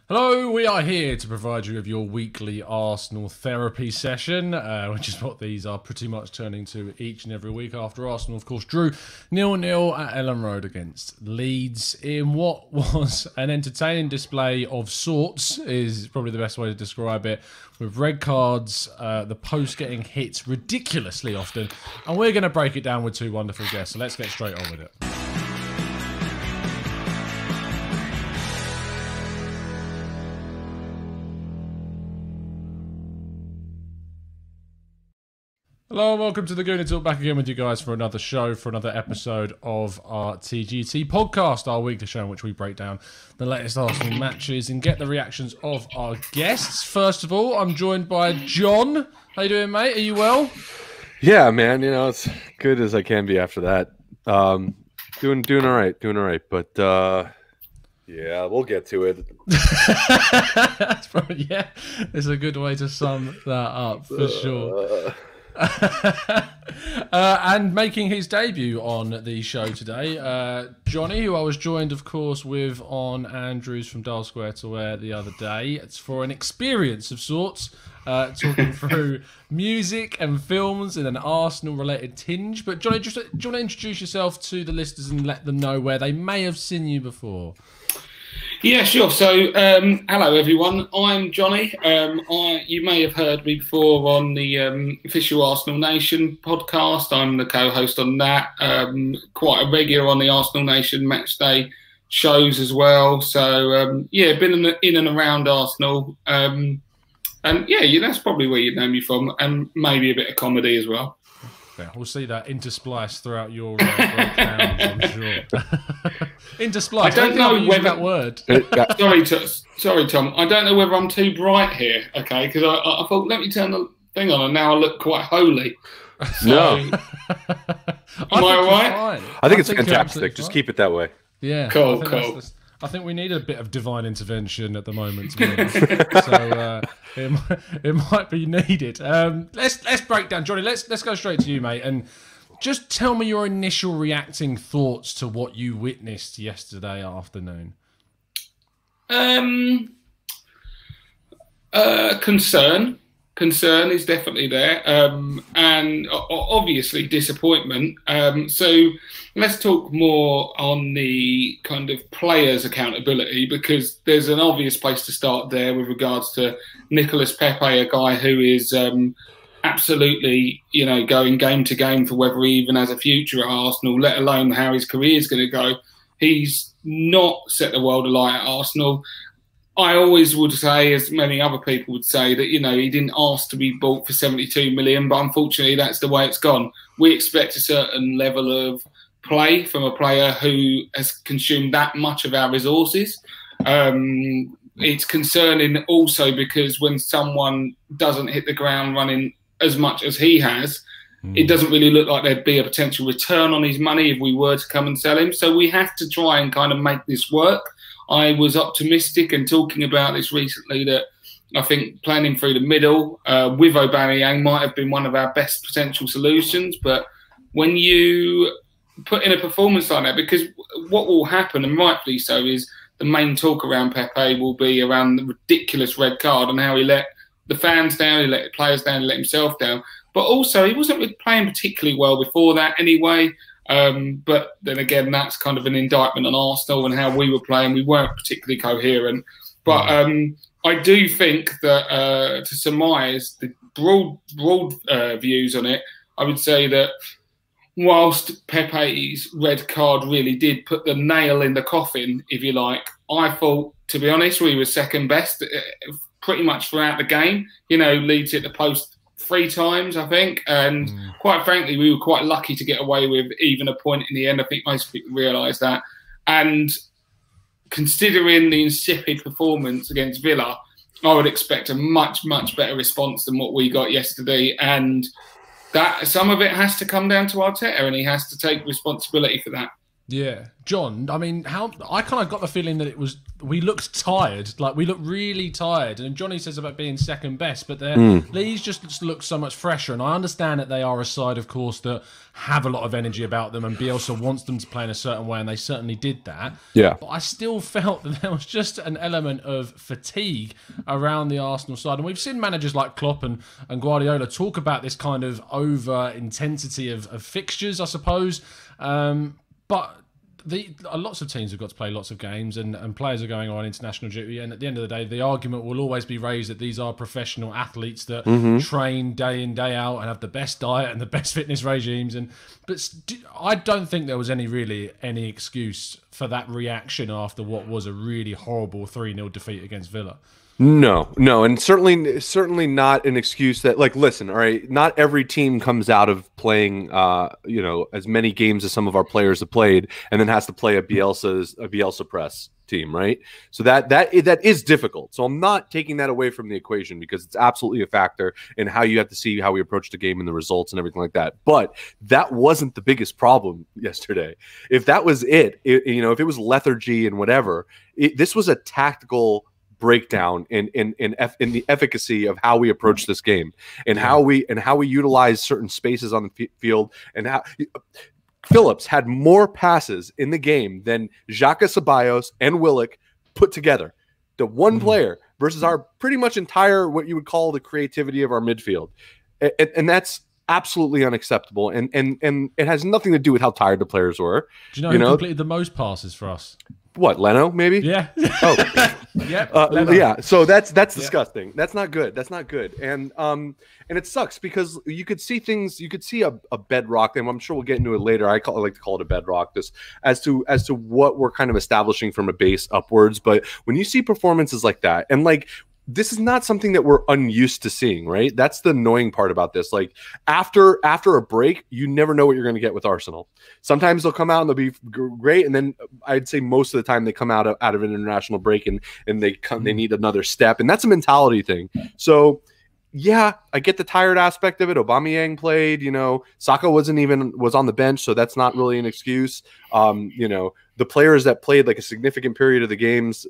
Hello, we are here to provide you with your weekly Arsenal therapy session, which is what these are pretty much turning to each and every week after Arsenal, of course, drew 0-0 at Ellen Road against Leeds in what was an entertaining display of sorts, is probably the best way to describe it, with red cards, the post getting hit ridiculously often, and we're going to break it down with two wonderful guests, so let's get straight on with it. Hello and welcome to the Gooner Talk, back again with you guys for another show, for another episode of our TGT podcast, our weekly show in which we break down the latest Arsenal matches and get the reactions of our guests. First of all, I'm joined by John. How you doing, mate? Are you well? Yeah, man. You know, it's good as I can be after that. Doing all right. But yeah, we'll get to it. That's probably, yeah, it's a good way to sum that up for sure. And making his debut on the show today, Johnny, who I was joined, of course, with on Andrews from Dial Square to Where the other day. It's for an experience of sorts, talking through music and films in an Arsenal-related tinge. But Johnny, do you want to introduce yourself to the listeners and let them know where they may have seen you before? Yeah, sure. So, hello everyone. I'm Johnny. You may have heard me before on the official Arsenal Nation podcast. I'm the co-host on that. Quite a regular on the Arsenal Nation matchday shows as well. So, yeah, been in and around Arsenal. And yeah, that's probably where you'd know me from, and maybe a bit of comedy as well. Yeah, we'll see that interspliced throughout your breakdowns, I'm sure. Interspliced. I don't know whether that word. sorry, Tom. I don't know whether I'm too bright here. Okay, because I thought let me turn the thing on, and now I look quite holy. So, No, am I all right? I think it's fantastic. Just keep it that way. Yeah, cool. I think we need a bit of divine intervention at the moment, to be honest. So it might be needed. Let's break down, Johnny. Let's go straight to you, mate, and just tell me your initial reacting thoughts to what you witnessed yesterday afternoon. Concern is definitely there, and obviously disappointment. So let's talk more on the kind of players' accountability, because there's an obvious place to start there with regards to Nicolas Pepe, a guy who is absolutely, going game to game for whether he even has a future at Arsenal, let alone how his career is going to go. He's not set the world alight at Arsenal. I always would say, as many other people would say, that, he didn't ask to be bought for 72 million, but unfortunately that's the way it's gone. We expect a certain level of play from a player who has consumed that much of our resources. It's concerning also because when someone doesn't hit the ground running as much as he has, it doesn't really look like there'd be a potential return on his money if we were to come and sell him. So we have to try and kind of make this work. I was optimistic and talking about this recently that I think planning through the middle with Aubameyang might have been one of our best potential solutions. But when you put in a performance like that, because what will happen, and rightfully so, is the main talk around Pepe will be around the ridiculous red card and how he let the fans down, he let the players down, he let himself down. But also, he wasn't really playing particularly well before that anyway. But then again, that's kind of an indictment on Arsenal and how we were playing. We weren't particularly coherent. But I do think that to surmise the broad views on it, I would say that whilst Pepe's red card really did put the nail in the coffin, if you like, I thought, to be honest, we were second best pretty much throughout the game. Leeds hit the post 3 times, I think. And quite frankly, we were quite lucky to get away with even a point in the end. I think most people realise that. And considering the insipid performance against Villa, I would expect a much, much better response than what we got yesterday. And that some of it has to come down to Arteta, and he has to take responsibility for that. Yeah, John. I mean, I kind of got the feeling that we looked tired, like we looked really tired. And Johnny says about being second best, but Leeds just look so much fresher. And I understand that they are a side, of course, that have a lot of energy about them, and Bielsa wants them to play in a certain way, and they certainly did that. Yeah. But I still felt that there was just an element of fatigue around the Arsenal side, and we've seen managers like Klopp and Guardiola talk about this kind of over intensity of fixtures, I suppose. But lots of teams have got to play lots of games, and players are going on international duty. And at the end of the day, the argument will always be raised that these are professional athletes that train day in, day out, and have the best diet and the best fitness regimes. But I don't think there was any excuse for that reaction after what was a really horrible 3-0 defeat against Villa. No, and certainly not an excuse that, like, listen, all right, not every team comes out of playing, as many games as some of our players have played, and then has to play a Bielsa press team, right? So that is difficult. So I'm not taking that away from the equation, because it's absolutely a factor in how you have to see how we approach the game and the results and everything like that. But that wasn't the biggest problem yesterday. If that was if it was lethargy and whatever, this was a tactical breakdown in the efficacy of how we approach this game, and how we utilize certain spaces on the field, and how Phillips had more passes in the game than Xhaka, Ceballos, and Willock put together. The one player versus our pretty much entire, what you would call the creativity of our midfield, and that's absolutely unacceptable. And it has nothing to do with how tired the players were. Do you know who completed the most passes for us? What, Leno, maybe? Yeah. Oh. Yep. Yeah. So that's disgusting. That's not good. That's not good. And it sucks, because you could see things. You could see a bedrock, and I'm sure we'll get into it later. I like to call it a bedrock, just as to what we're kind of establishing from a base upwards. But when you see performances like that, and like, this is not something that we're unused to seeing, right? That's the annoying part about this. Like, after a break, you never know what you're going to get with Arsenal. Sometimes they'll come out and they'll be great, and then I'd say most of the time they come out of an international break and they need another step, and that's a mentality thing. So yeah, I get the tired aspect of it. Aubameyang played, Saka was on the bench, so that's not really an excuse. The players that played like a significant period of the games,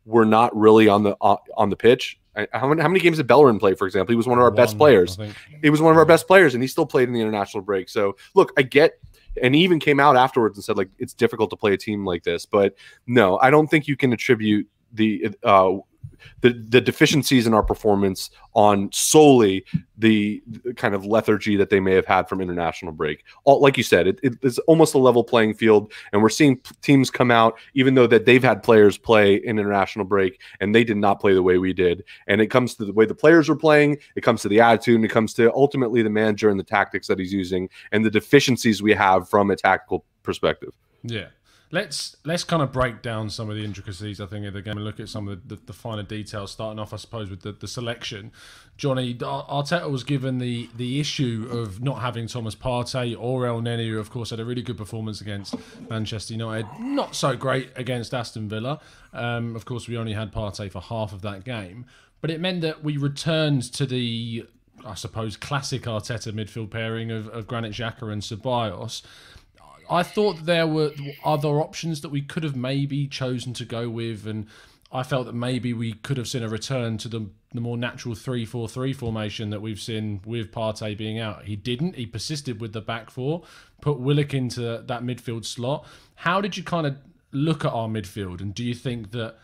were not really on the pitch. How many games did Bellerin play, for example? He was one of our best players. He was one of our best players, and he still played in the international break. So look, I get, and he even came out afterwards and said, like, it's difficult to play a team like this. But no, I don't think you can attribute the deficiencies in our performance on solely the kind of lethargy that they may have had from international break. Like you said, it is almost a level playing field, and we're seeing teams come out, even though that they've had players play in international break, and they did not play the way we did. And it comes to the way the players were playing, it comes to the attitude, and it comes to ultimately the manager and the tactics that he's using, and the deficiencies we have from a tactical perspective. Yeah. Let's kind of break down some of the intricacies, I think, of the game, and look at some of the finer details, starting off, I suppose, with the selection. Johnny, Arteta was given the issue of not having Thomas Partey or El Neni, who, of course, had a really good performance against Manchester United. Not so great against Aston Villa. Of course, we only had Partey for half of that game. But it meant that we returned to the, I suppose, classic Arteta midfield pairing of Granit Xhaka and Ceballos. I thought there were other options that we could have maybe chosen to go with, and I felt that maybe we could have seen a return to the more natural 3-4-3 formation that we've seen with Partey being out. He didn't. He persisted with the back four, put Willock into that midfield slot. How did you kind of look at our midfield, and do you think that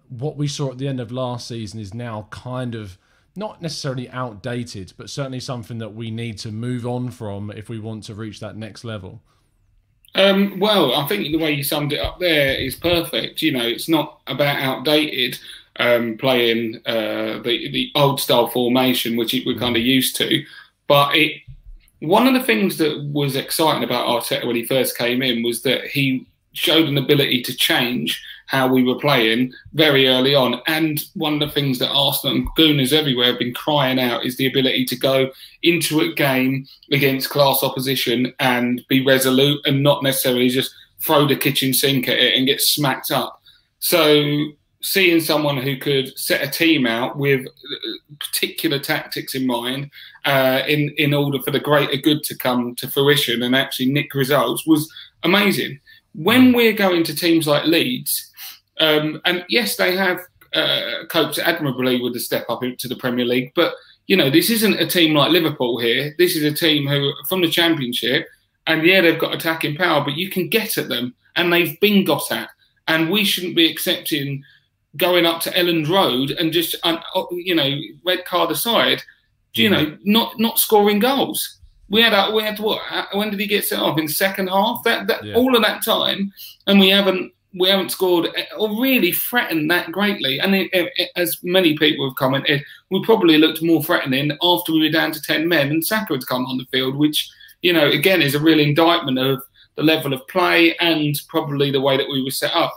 what we saw at the end of last season is now kind of not necessarily outdated, but certainly something that we need to move on from if we want to reach that next level? Well, I think the way you summed it up there is perfect. It's not about outdated playing the old style formation, which we're kind of used to. But one of the things that was exciting about Arteta when he first came in was that he showed an ability to change how we were playing very early on. And one of the things that Arsenal and Gooners everywhere have been crying out is the ability to go into a game against class opposition and be resolute and not necessarily just throw the kitchen sink at it and get smacked up. So seeing someone who could set a team out with particular tactics in mind in order for the greater good to come to fruition and actually nick results was amazing. When we're going to teams like Leeds, and yes, they have coped admirably with the step up into the Premier League, but this isn't a team like Liverpool here. This is a team who from the Championship, and yeah, they've got attacking power, but you can get at them, and they've been got at, and we shouldn't be accepting going up to Elland Road and just red card aside, not scoring goals. We had what? When did he get sent off? In the second half? All of that time, and we haven't scored or really threatened that greatly. And as many people have commented, we probably looked more threatening after we were down to 10 men and Saka had come on the field, which again is a real indictment of the level of play and probably the way that we were set up.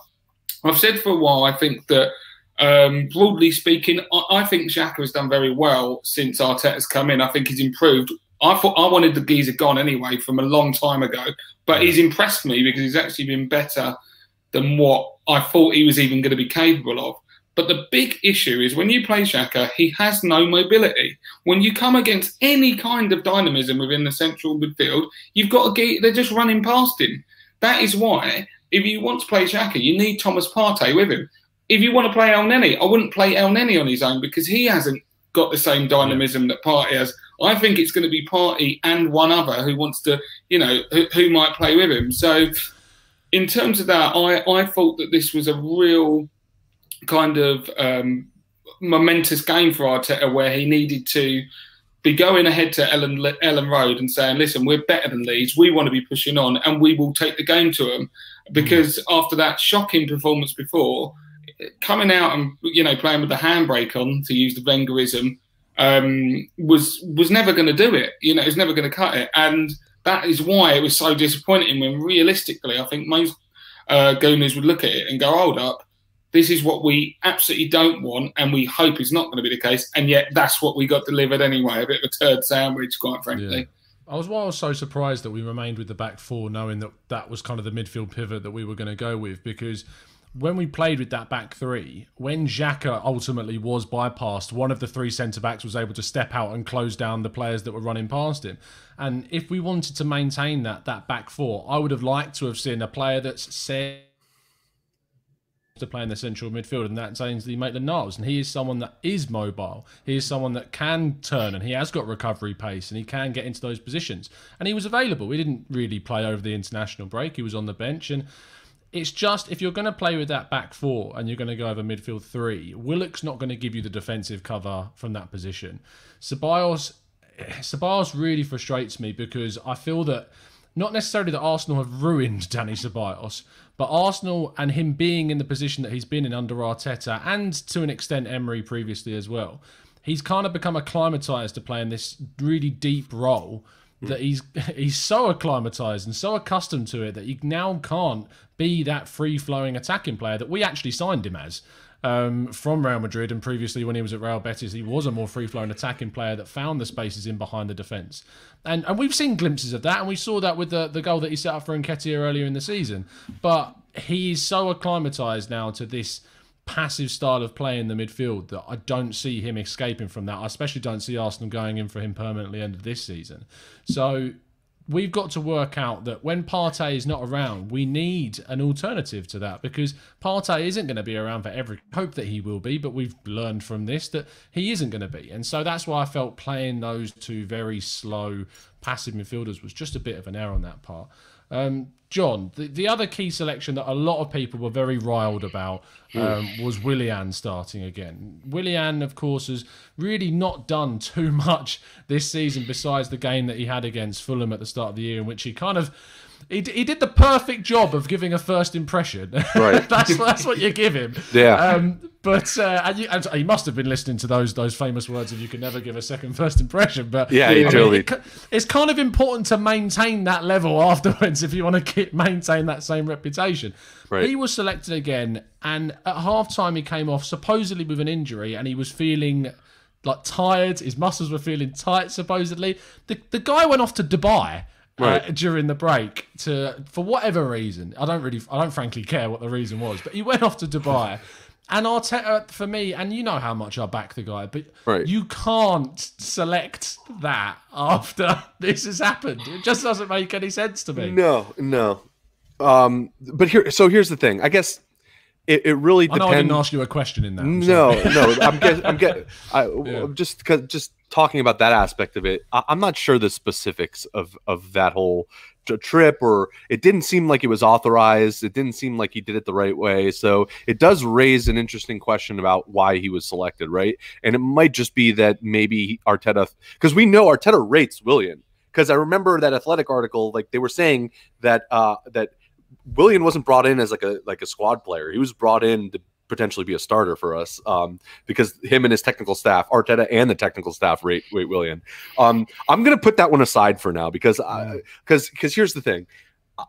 I've said for a while, I think that broadly speaking, I think Xhaka has done very well since Arteta's come in. I think he's improved. I wanted the geezer gone anyway from a long time ago, but he's impressed me because he's actually been better than what I thought he was even going to be capable of. But the big issue is when you play Xhaka, he has no mobility. When you come against any kind of dynamism within the central midfield, you've got they're just running past him. That is why, if you want to play Xhaka, you need Thomas Partey with him. If you want to play El Neni, I wouldn't play El Neni on his own because he hasn't got the same dynamism that Partey has. I think it's going to be Partey and one other who wants to, who might play with him. So in terms of that, I thought that this was a real kind of momentous game for Arteta where he needed to be going ahead to Elland Road and saying, listen, we're better than Leeds. We want to be pushing on and we will take the game to them. Because after that shocking performance before, coming out and, playing with the handbrake on, to use the Wengerism, was never going to do it. It was never going to cut it. And that is why it was so disappointing when realistically, I think most Gooners would look at it and go, hold up, this is what we absolutely don't want and we hope is not going to be the case. And yet that's what we got delivered anyway, a bit of a turd sandwich, quite frankly. Yeah. I was so surprised that we remained with the back four, knowing that that was kind of the midfield pivot that we were going to go with, because when we played with that back three, when Xhaka ultimately was bypassed, one of the three centre-backs was able to step out and close down the players that were running past him. And if we wanted to maintain that back four, I would have liked to have seen a player that's said to play in the central midfield, and that's Ainsley Maitland-Niles. And he is someone that is mobile. He is someone that can turn, and he has got recovery pace, and he can get into those positions. And he was available. He didn't really play over the international break. He was on the bench, and it's just, if you're going to play with that back four and you're going to go over midfield three, Willock's not going to give you the defensive cover from that position. Ceballos really frustrates me because I feel that not necessarily that Arsenal have ruined Danny Ceballos, but Arsenal and him being in the position that he's been in under Arteta and to an extent Emery previously as well, he's kind of become acclimatised to playing this really deep role that he's so acclimatised and so accustomed to it that he now can't be that free-flowing attacking player that we actually signed him as from Real Madrid, and previously when he was at Real Betis, he was a more free-flowing attacking player that found the spaces in behind the defence. And we've seen glimpses of that, and we saw that with the goal that he set up for Nketiah earlier in the season. But he's so acclimatised now to this passive style of play in the midfield that I don't see him escaping from that. I especially don't see Arsenal going in for him permanently end of this season. So we've got to work out that when Partey is not around, we need an alternative to that, because Partey isn't going to be around for every hope that he will be, but we've learned from this that he isn't going to be. And so that's why I felt playing those two very slow passive midfielders was just a bit of an error on that part. John, the other key selection that a lot of people were very riled about was Willian starting again. Willian, of course, has really not done too much this season besides the game that he had against Fulham at the start of the year, in which he kind of... He did the perfect job of giving a first impression. Right. that's what you give him. Yeah. And he must have been listening to those famous words of "you can never give a second first impression." But yeah, totally. It's kind of important to maintain that level afterwards if you want to maintain that same reputation. Right. He was selected again, and at halftime he came off supposedly with an injury, and he was feeling like tired. His muscles were feeling tight supposedly. The guy went off to Dubai. Right. During the break, for whatever reason, I don't frankly care what the reason was, but he went off to Dubai And Arteta, for me, and you know how much I back the guy, but Right. you can't select that after this has happened. It just doesn't make any sense to me. No. But here's the thing. I guess it really I depends. know I didn't ask you a question in that. I'm just talking about that aspect of it. I'm not sure the specifics of that whole trip, or it didn't seem like it was authorized. It didn't seem like he did it the right way. So it does raise an interesting question about why he was selected, right? And it might just be that maybe Arteta, because we know Arteta rates Willian. Because I remember that Athletic article, like they were saying that that Willian wasn't brought in as like a squad player. He was brought in to potentially be a starter for us, because him and his technical staff, Arteta and the technical staff, rate Willian. I'm going to put that one aside for now because here's the thing.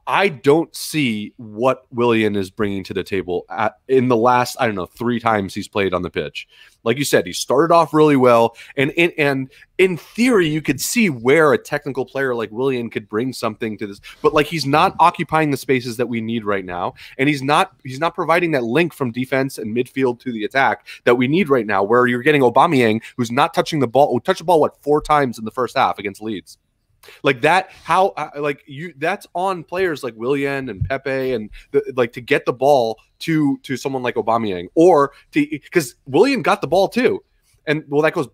I don't see what Willian is bringing to the table in the last, 3 times he's played on the pitch. Like you said, he started off really well, and in theory, you could see where a technical player like Willian could bring something to this. But like, he's not occupying the spaces that we need right now, and he's not providing that link from defense and midfield to the attack that we need right now. Where you're getting Aubameyang, who's not touching the ball, who touched the ball 4 times in the first half against Leeds. Like that, that's on players like Willian and Pepe and to get the ball to someone like Aubameyang, or because Willian got the ball too, and that goes.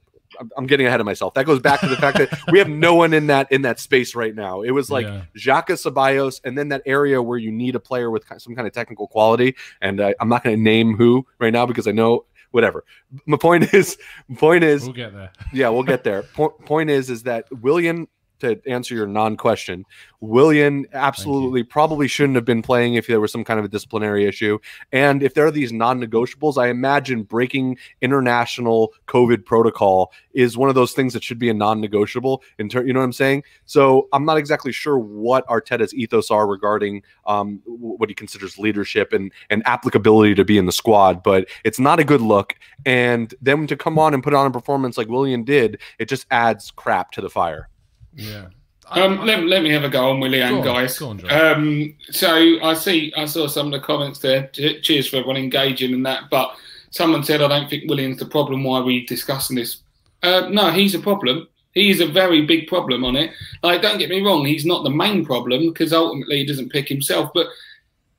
I'm getting ahead of myself. That goes back to the fact that we have no one in that space right now. It was like Xhaka, Ceballos, and then that area where you need a player with some kind of technical quality. And I'm not going to name who right now because I know. Whatever. My point is, we'll get there. Yeah, we'll get there. Point is that Willian, to answer your non-question, Willian absolutely probably shouldn't have been playing if there was some kind of a disciplinary issue. And if there are these non-negotiables, I imagine breaking international COVID protocol is one of those things that should be a non-negotiable. You know what I'm saying? So I'm not exactly sure what Arteta's ethos are regarding what he considers leadership and applicability to be in the squad, but it's not a good look. And then to come on and put on a performance like Willian did, it just adds crap to the fire. Yeah. Let me have a go on Willian, guys. Go on, John. So I saw some of the comments there. Cheers for everyone engaging in that. But someone said, I don't think Willian's the problem. Why are we discussing this? No, he's a problem. He is a very big problem on it. Like, don't get me wrong, he's not the main problem because ultimately he doesn't pick himself. But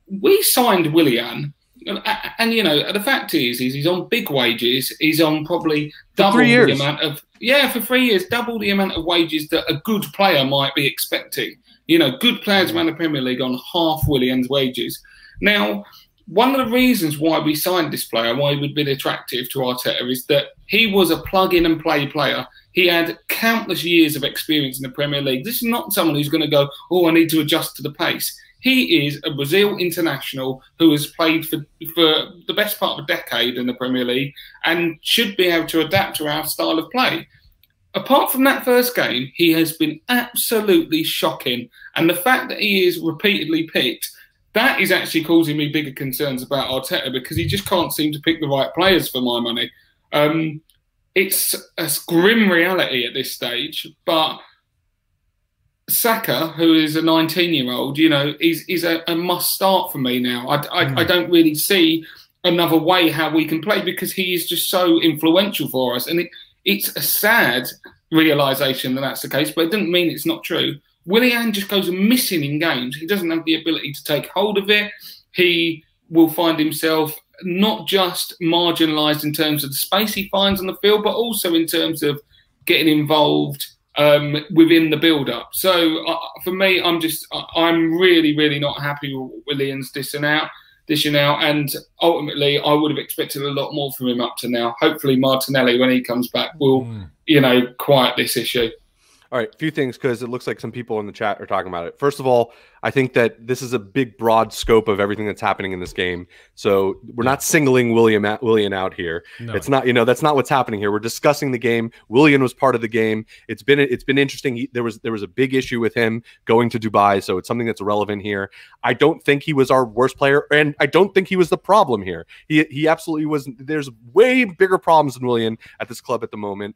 we signed Willian. And the fact is he's on big wages. He's on probably double the amount of for 3 years, double the amount of wages that a good player might be expecting. Good players around the Premier League on half Willian's wages. Now, one of the reasons why we signed this player, why he would be attractive to Arteta, is that he was a plug-in-and-play player. He had countless years of experience in the Premier League. This is not someone who's going to go, I need to adjust to the pace. He is a Brazil international who has played for the best part of a decade in the Premier League and should be able to adapt to our style of play. Apart from that first game, he has been absolutely shocking. And the fact that he is repeatedly picked, that is actually causing me bigger concerns about Arteta because he just can't seem to pick the right players for my money. It's a grim reality at this stage, but Saka, who is a 19-year-old, is a must start for me now. I don't really see another way how we can play because he is just so influential for us. And it's a sad realisation that that's the case, but it doesn't mean it's not true. Willian just goes missing in games. He doesn't have the ability to take hold of it. He will find himself not just marginalised in terms of the space he finds on the field, but also in terms of getting involved within the build-up. So for me, I'm really, really not happy with Willian's dishing out, and ultimately I would have expected a lot more from him up to now. Hopefully Martinelli, when he comes back, will quiet this issue. All right, a few things because it looks like some people in the chat are talking about it. First of all, I think that this is a big, broad scope of everything that's happening in this game. So we're not singling Willian out here. No. It's not, that's not what's happening here. We're discussing the game. Willian was part of the game. It's been interesting. There was a big issue with him going to Dubai, so it's something that's relevant here. I don't think he was our worst player, and I don't think he was the problem here. He absolutely was. There's way bigger problems than Willian at this club at the moment.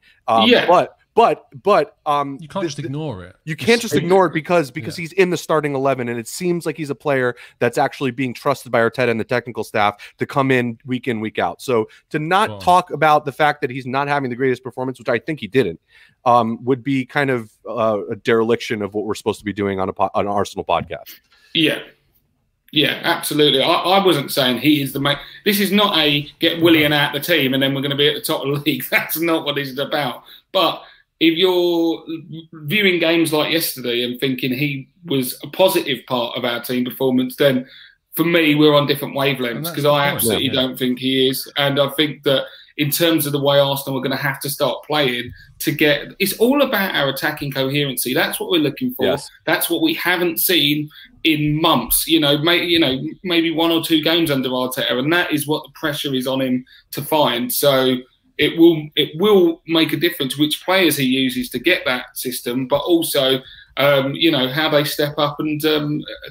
But you can't just ignore it. You can't just ignore it because he's in the starting 11, and it seems like he's a player that's actually being trusted by Arteta and the technical staff to come in, week out. So to not talk about the fact that he's not having the greatest performance, which I think he didn't, would be kind of a dereliction of what we're supposed to be doing on an Arsenal podcast. Yeah, absolutely. I wasn't saying he is the main. This is not a get Willian out the team and then we're going to be at the top of the league. That's not what this is about. But if you're viewing games like yesterday and thinking he was a positive part of our team performance, then for me, we're on different wavelengths, because I absolutely don't think he is. And I think that in terms of the way Arsenal are going to have to start playing to get, it's all about our attacking coherency. That's what we're looking for. Yes. That's what we haven't seen in months. Maybe 1 or 2 games under Arteta, and that is what the pressure is on him to find. So it will make a difference which players he uses to get that system, but also how they step up and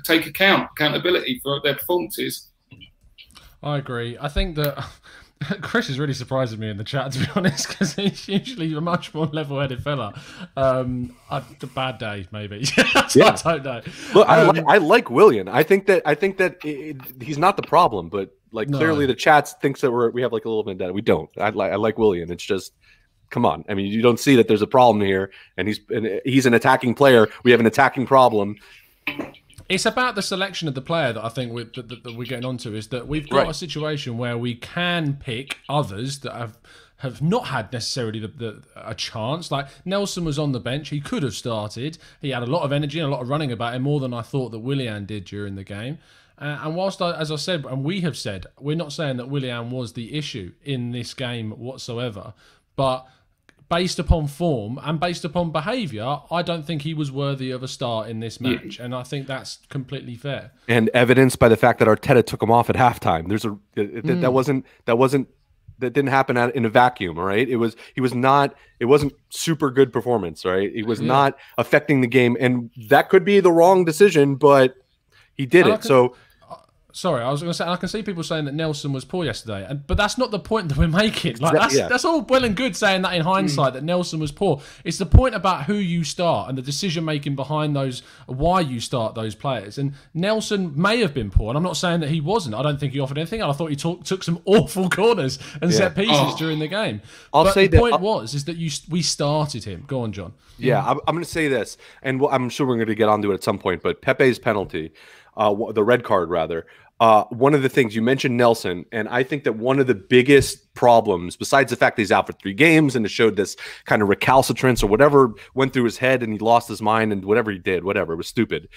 take accountability for their performances. I agree. I think that Chris is really surprising me in the chat, to be honest, because he's usually a much more level-headed fella. A bad day, maybe. I don't know. Look, I like Willian. I think that he's not the problem, but clearly the chat thinks that we have like a little bit of that. We don't. I like Willian. It's just, come on. I mean, you don't see that there's a problem here, and he's an attacking player. We have an attacking problem. It's about the selection of the player that I think that we're getting onto, is that we've got a situation where we can pick others that have not had necessarily a chance. Like Nelson was on the bench. He could have started. He had a lot of energy and a lot of running about him, more than I thought that Willian did during the game. And whilst, as I said, and we have said, we're not saying that Willian was the issue in this game whatsoever, but based upon form and based upon behaviour, I don't think he was worthy of a start in this match, and I think that's completely fair. And evidenced by the fact that Arteta took him off at halftime. That didn't happen in a vacuum, all right? It wasn't super good performance, right? It was not affecting the game, and that could be the wrong decision, but he did it. Sorry, I was going to say, I can see people saying that Nelson was poor yesterday, but that's not the point that we're making. That's all well and good saying that in hindsight, that Nelson was poor. It's the point about who you start and the decision-making behind those, why you start those players. And Nelson may have been poor, and I'm not saying that he wasn't. I don't think he offered anything. I thought he took some awful corners and set pieces during the game. The point was that we started him. Go on, John. Yeah, I'm going to say this, and I'm sure we're going to get onto it at some point, but Pepe's penalty, the red card rather, one of the things you mentioned, Nelson, and I think that one of the biggest problems, besides the fact that he's out for 3 games and it showed this kind of recalcitrance or whatever went through his head and he lost his mind and whatever he did, it was stupid.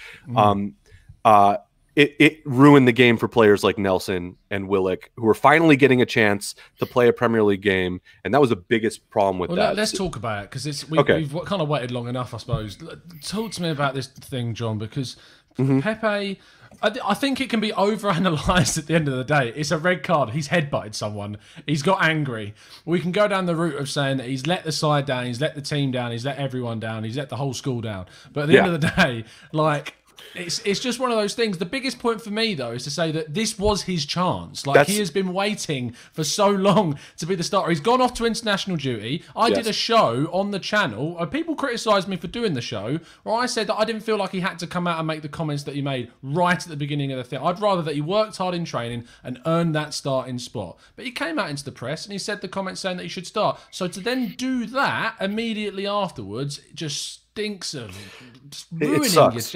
It ruined the game for players like Nelson and Willock, who were finally getting a chance to play a Premier League game, and that was the biggest problem with that. Let's talk about it, because we've kind of waited long enough, I suppose. Talk to me about this thing, John, because Pepe, I think it can be overanalyzed at the end of the day. It's a red card. He's headbutted someone. He's got angry. We can go down the route of saying that he's let the side down, he's let the team down, he's let everyone down, he's let the whole school down. But at the end of the day, it's just one of those things. The biggest point for me, though, is to say that this was his chance. He has been waiting for so long to be the starter. He's gone off to international duty. I did a show on the channel. People criticised me for doing the show, where I said that I didn't feel like he had to come out and make the comments that he made right at the beginning of the thing. I'd rather that he worked hard in training and earned that starting spot. But he came out into the press and he said the comments saying that he should start. So to then do that immediately afterwards, just stinks of ruining. It sucks.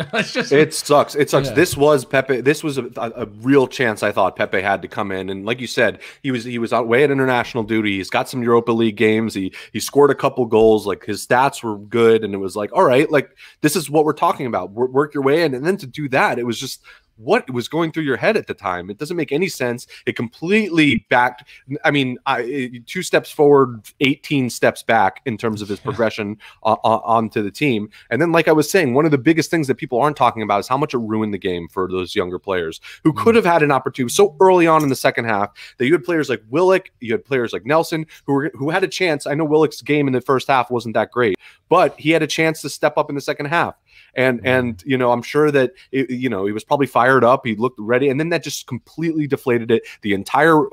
It sucks. Yeah. This was Pepe. This was a real chance. I thought Pepe had to come in, and like you said, he was away at international duty. He's got some Europa League games. He scored a couple goals. Like, his stats were good, and it was like, all right, like, this is what we're talking about. Work your way in, and then to do that, it was just what was going through your head at the time. It doesn't make any sense. It completely backed. I mean, 2 steps forward, 18 steps back in terms of his progression onto the team. And then, like I was saying, one of the biggest things that people aren't talking about is how much it ruined the game for those younger players who could have had an opportunity so early on in the second half, that you had players like Willock, you had players like Nelson who had a chance. I know Willock's game in the first half wasn't that great, but he had a chance to step up in the second half. And you know, I'm sure that you know, he was probably fired up. He looked ready, and then that just completely deflated it. The entire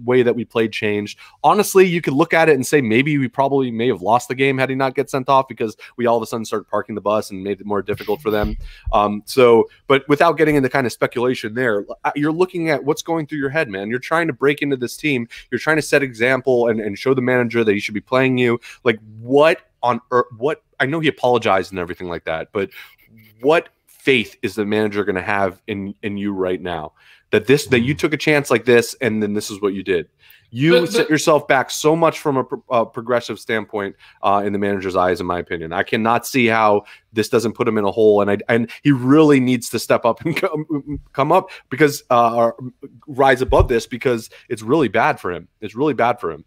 way that we played changed. Honestly, you could look at it and say maybe we probably may have lost the game had he not get sent off, because we all of a sudden started parking the bus and made it more difficult for them. But without getting into kind of speculation there, you're looking at what's going through your head, man. You're trying to break into this team. You're trying to set example and show the manager that he should be playing you. Like, what on earth? What, I know he apologized and everything like that, but what faith is the manager going to have in you right now? That you took a chance like this, and then this is what you did. You set yourself back so much from a progressive standpoint in the manager's eyes, in my opinion. I cannot see how this doesn't put him in a hole, and he really needs to step up and come up, because rise above this, because it's really bad for him. It's really bad for him.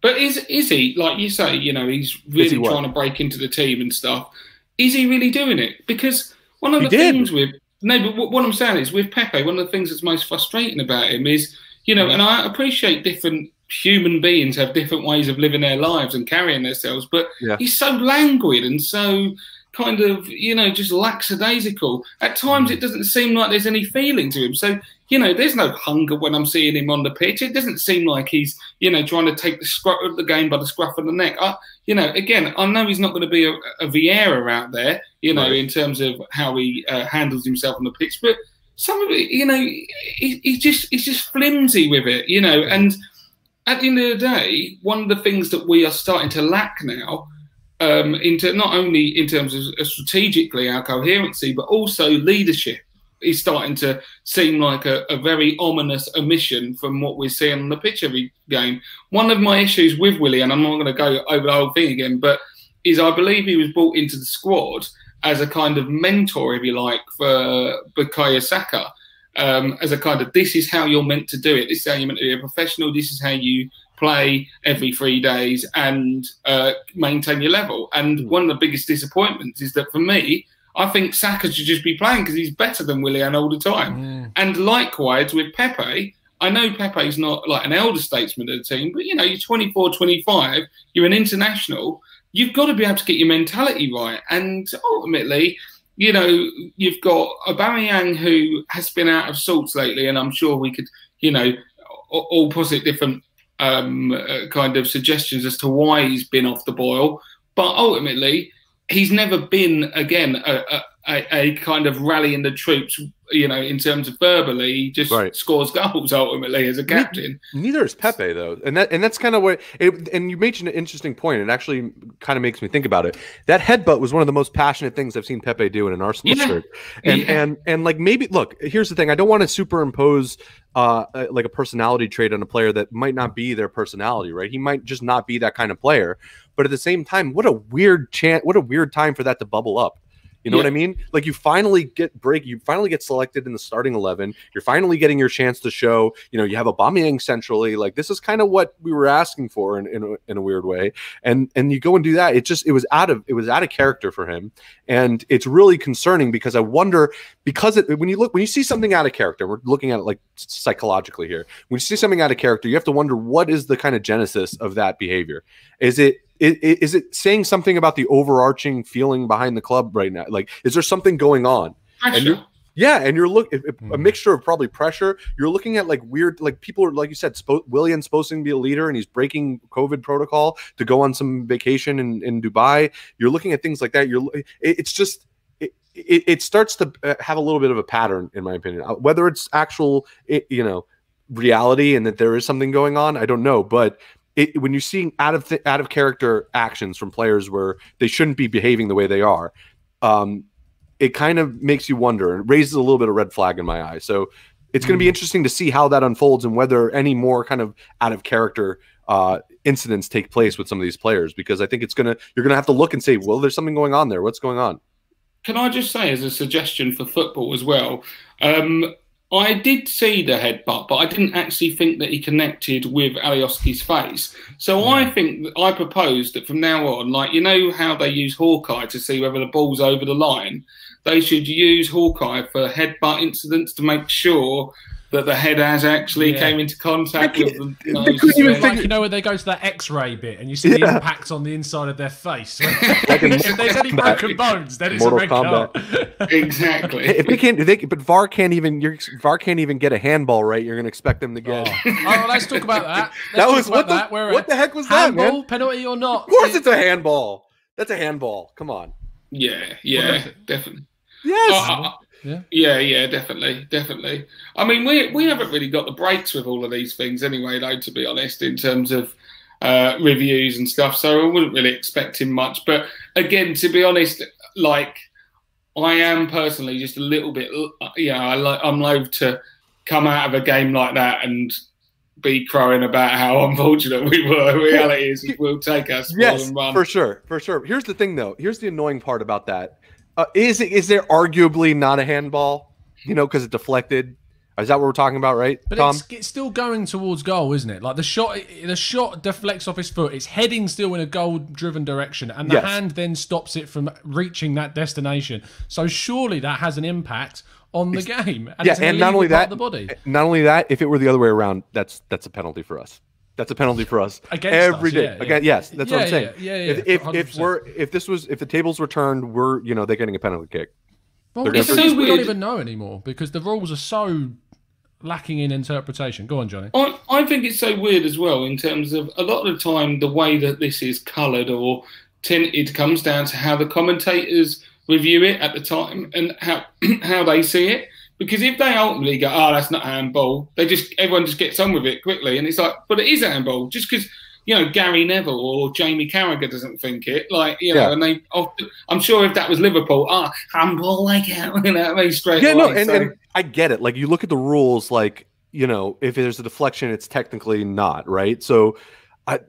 But is he, like you say, you know, he's really trying to break into the team and stuff. Is he really doing it? Because one of the things with but what I'm saying is, with Pepe, one of the things that's most frustrating about him is, you know, and I appreciate different human beings have different ways of living their lives and carrying themselves, but he's so languid and so kind of, you know, just lackadaisical. At times it doesn't seem like there's any feeling to him. So, you know, there's no hunger when I'm seeing him on the pitch. It doesn't seem like he's, you know, trying to take the game by the scruff of the neck. You know, again, I know he's not going to be a Vieira out there, you know, in terms of how he handles himself on the pitch, but some of it, you know, he's just flimsy with it, you know. And at the end of the day, one of the things that we are starting to lack now, not only in terms of strategically our coherency, but also leadership, is starting to seem like a very ominous omission from what we're seeing on the pitch every game. One of my issues with Willie, and I'm not going to go over the whole thing again, but is I believe he was brought into the squad as a kind of mentor, if you like, for Bukayo Saka, as a kind of, this is how you're meant to do it. This is how you're meant to be a professional. This is how you play every 3 days and maintain your level. And one of the biggest disappointments is that, for me, I think Saka should just be playing because he's better than Willian all the time. And likewise with Pepe, I know Pepe's not like an elder statesman of the team, but, you know, you're 24, 25, you're an international, you've got to be able to get your mentality right. And ultimately, you know, you've got Aubameyang, who has been out of sorts lately, and I'm sure we could, you know, all posit different kind of suggestions as to why he's been off the boil. But ultimately, he's never been, again, a kind of rallying the troops, you know, in terms of verbally. He just scores goals ultimately as a captain. Neither is Pepe, though, and that's kind of what. And you mentioned an interesting point. It actually kind of makes me think about it. That headbutt was one of the most passionate things I've seen Pepe do in an Arsenal shirt. And like, maybe, look, here's the thing. I don't want to superimpose like a personality trait on a player that might not be their personality, right? He might just not be that kind of player. But at the same time, what a weird time for that to bubble up. You know what I mean? Like, you finally get selected in the starting 11. You're finally getting your chance to show, you know, you have Aubameyang centrally. Like, this is kind of what we were asking for in a weird way. And you go and do that. It was out of character for him. And it's really concerning, because I wonder, when you see something out of character, we're looking at it like psychologically here. When you see something out of character, you have to wonder, what is the kind of genesis of that behavior? Is it saying something about the overarching feeling behind the club right now? Like, is there something going on? And you're a mixture of probably pressure. You're looking at like weird, like, people are, like you said, Willian's supposed to be a leader, and he's breaking COVID protocol to go on some vacation in Dubai. You're looking at things like that. It starts to have a little bit of a pattern, in my opinion. Whether it's actual, you know, reality and that there is something going on, I don't know, but when you're seeing out of character actions from players where they shouldn't be behaving the way they are, it kind of makes you wonder and raises a little bit of red flag in my eye. So it's going to be interesting to see how that unfolds and whether any more kind of out of character incidents take place with some of these players, because I think you're going to have to look and say, well, there's something going on there. What's going on? Can I just say, as a suggestion for football as well, I did see the headbutt, but I didn't actually think that he connected with Alioski's face. So I propose that from now on, like, you know how they use Hawkeye to see whether the ball's over the line? They should use Hawkeye for headbutt incidents to make sure that the head has actually came into contact with them. Like, you know, when they go to that X-ray bit and you see the impact on the inside of their face. If there's any broken bones, then it's Mortal a red card. Exactly. If they can't, but VAR can't even. VAR can't even get a handball right. You're going to expect them to get. Oh, let's talk about that. What the heck was handball, that, man? Penalty or not? Of course, it's a handball. That's a handball. Come on. Yeah, definitely. Yes. Yeah, definitely. I mean, we haven't really got the breaks with all of these things anyway, though, to be honest, in terms of reviews and stuff. So I wouldn't really expect him much. But again, to be honest, like, I am personally just a little bit, I'm loath to come out of a game like that and be crowing about how unfortunate we were. The reality is, we'll take our spoil and run. For sure. Here's the thing, though. Here's the annoying part about that. Is there arguably not a handball? You know, because it deflected. Is that what we're talking about, right, but Tom? It's still going towards goal, isn't it? Like the shot deflects off his foot. It's heading still in a goal-driven direction, and the hand then stops it from reaching that destination. So surely that has an impact on the game. And and not only that, the body. Not only that, if it were the other way around, that's a penalty for us. That's a penalty for us every day. Again, yes, that's what I'm saying. If the tables were turned, they're getting a penalty kick. Well, we don't even know anymore because the rules are so lacking in interpretation. Go on, Johnny. I think it's so weird as well in terms of a lot of the time the way that this is coloured or tinted comes down to how the commentators review it at the time and how they see it. Because if they ultimately go, oh, that's not handball, everyone just gets on with it quickly, and it's like, but it is handball. Just because Gary Neville or Jamie Carragher doesn't think it, and I'm sure if that was Liverpool, handball, like straight away. And I get it. Like, you look at the rules, like, if there's a deflection, it's technically not right. So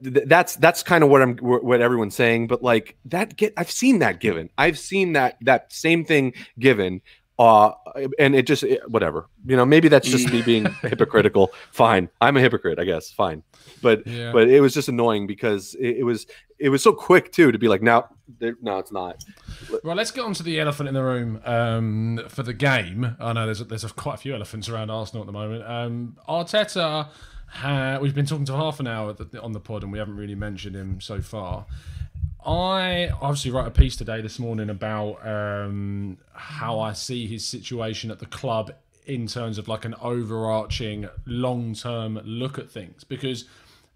that's kind of what everyone's saying. But like I've seen that given. I've seen that same thing given. And whatever, maybe that's just me being hypocritical. Fine. I'm a hypocrite, I guess. Fine. But it was just annoying because it was so quick too, to be like, no, it's not. Well, let's get on to the elephant in the room for the game. I know there's quite a few elephants around Arsenal at the moment. Arteta, we've been talking to half an hour on the pod and we haven't really mentioned him so far. I obviously wrote a piece this morning about how I see his situation at the club in terms of like an overarching long-term look at things. Because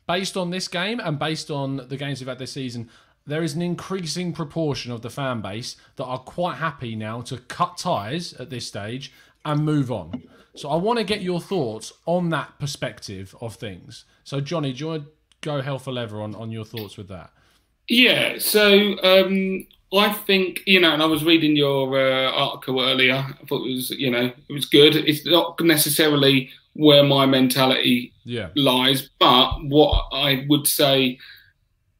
based on this game and based on the games we've had this season, there is an increasing proportion of the fan base that are quite happy now to cut ties at this stage and move on. So I want to get your thoughts on that perspective of things. So Johnny, do you want to go hell for leather on your thoughts with that? Yeah, so I think, and I was reading your article earlier. I thought it was good. It's not necessarily where my mentality lies, but what I would say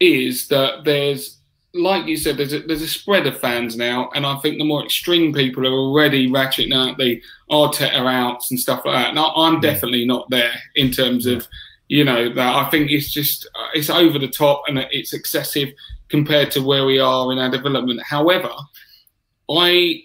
is that there's, like you said, there's a spread of fans now, and I think the more extreme people are already ratcheting out the Arteta outs and stuff like that. Now, I'm definitely not there in terms of that. I think it's just it's over the top and it's excessive compared to where we are in our development. However, I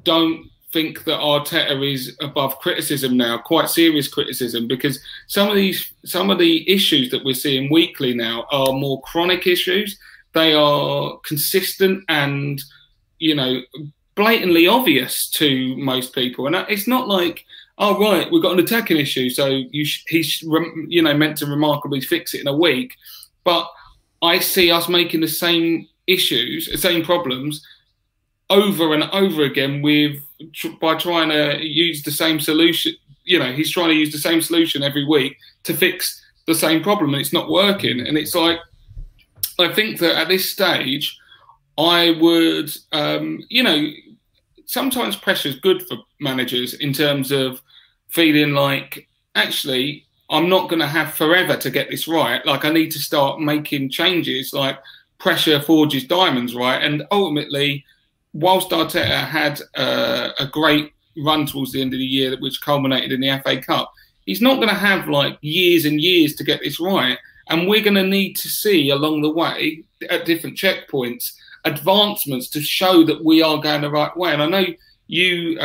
don't think that Arteta is above criticism now, quite serious criticism, because some of the issues that we're seeing weekly now are more chronic issues. They are consistent and blatantly obvious to most people, and it's not like, oh, right, we've got an attacking issue, so he's meant to remarkably fix it in a week. But I see us making the same problems over and over again by trying to use the same solution. He's trying to use the same solution every week to fix the same problem, and it's not working. And it's like, I think that at this stage, I would, sometimes pressure is good for managers in terms of feeling like, actually, I'm not going to have forever to get this right. Like, I need to start making changes. Like, pressure forges diamonds, right? And ultimately, whilst Arteta had a great run towards the end of the year, which culminated in the FA Cup, he's not going to have like years and years to get this right. And we're going to need to see along the way, at different checkpoints, advancements to show that we are going the right way. And I know you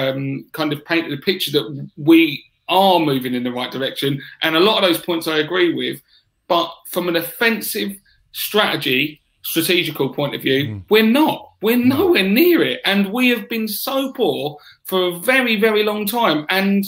kind of painted a picture that we are moving in the right direction. And a lot of those points I agree with. But from an offensive strategical point of view, we're not. We're nowhere near it. And we have been so poor for a very, very long time. And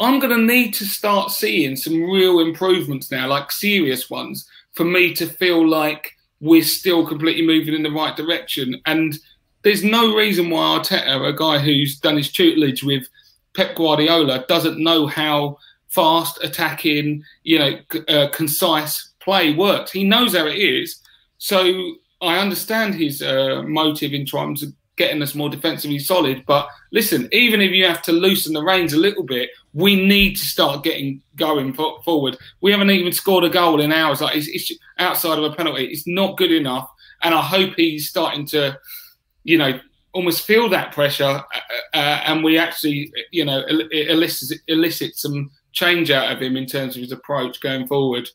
I'm going to need to start seeing some real improvements now, like serious ones, for me to feel like we're still completely moving in the right direction. And there's no reason why Arteta, a guy who's done his tutelage with Pep Guardiola, doesn't know how fast, attacking, concise play works. He knows how it is. So I understand his motive in terms of getting us more defensively solid. But listen, even if you have to loosen the reins a little bit, we need to start going forward. We haven't even scored a goal in hours. Like it's outside of a penalty. It's not good enough. And I hope he's starting to, almost feel that pressure, and we actually, elicit some change out of him in terms of his approach going forward.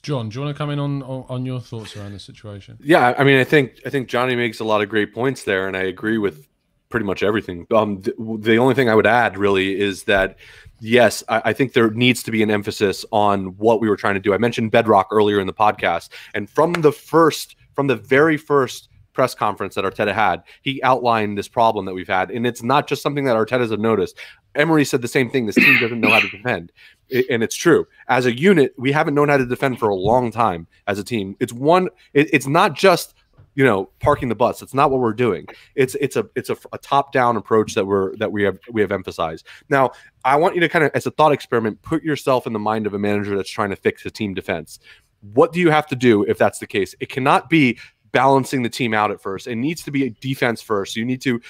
John, do you want to come in on your thoughts around the situation? Yeah, I mean, I think Johnny makes a lot of great points there, and I agree with pretty much everything. The only thing I would add really is that, yes, I think there needs to be an emphasis on what we were trying to do. I mentioned Bedrock earlier in the podcast, and from the very first press conference that Arteta had, he outlined this problem that we've had, and it's not just something that Arteta's have noticed. Emery said the same thing. This team doesn't know how to defend, and it's true. As a unit, we haven't known how to defend for a long time as a team. It's not just parking the bus. It's not what we're doing. It's a top down approach that we have emphasized. Now, I want you to kind of, as a thought experiment, put yourself in the mind of a manager that's trying to fix a team defense. What do you have to do if that's the case? It cannot be balancing the team out at first. It needs to be a defense first. You need to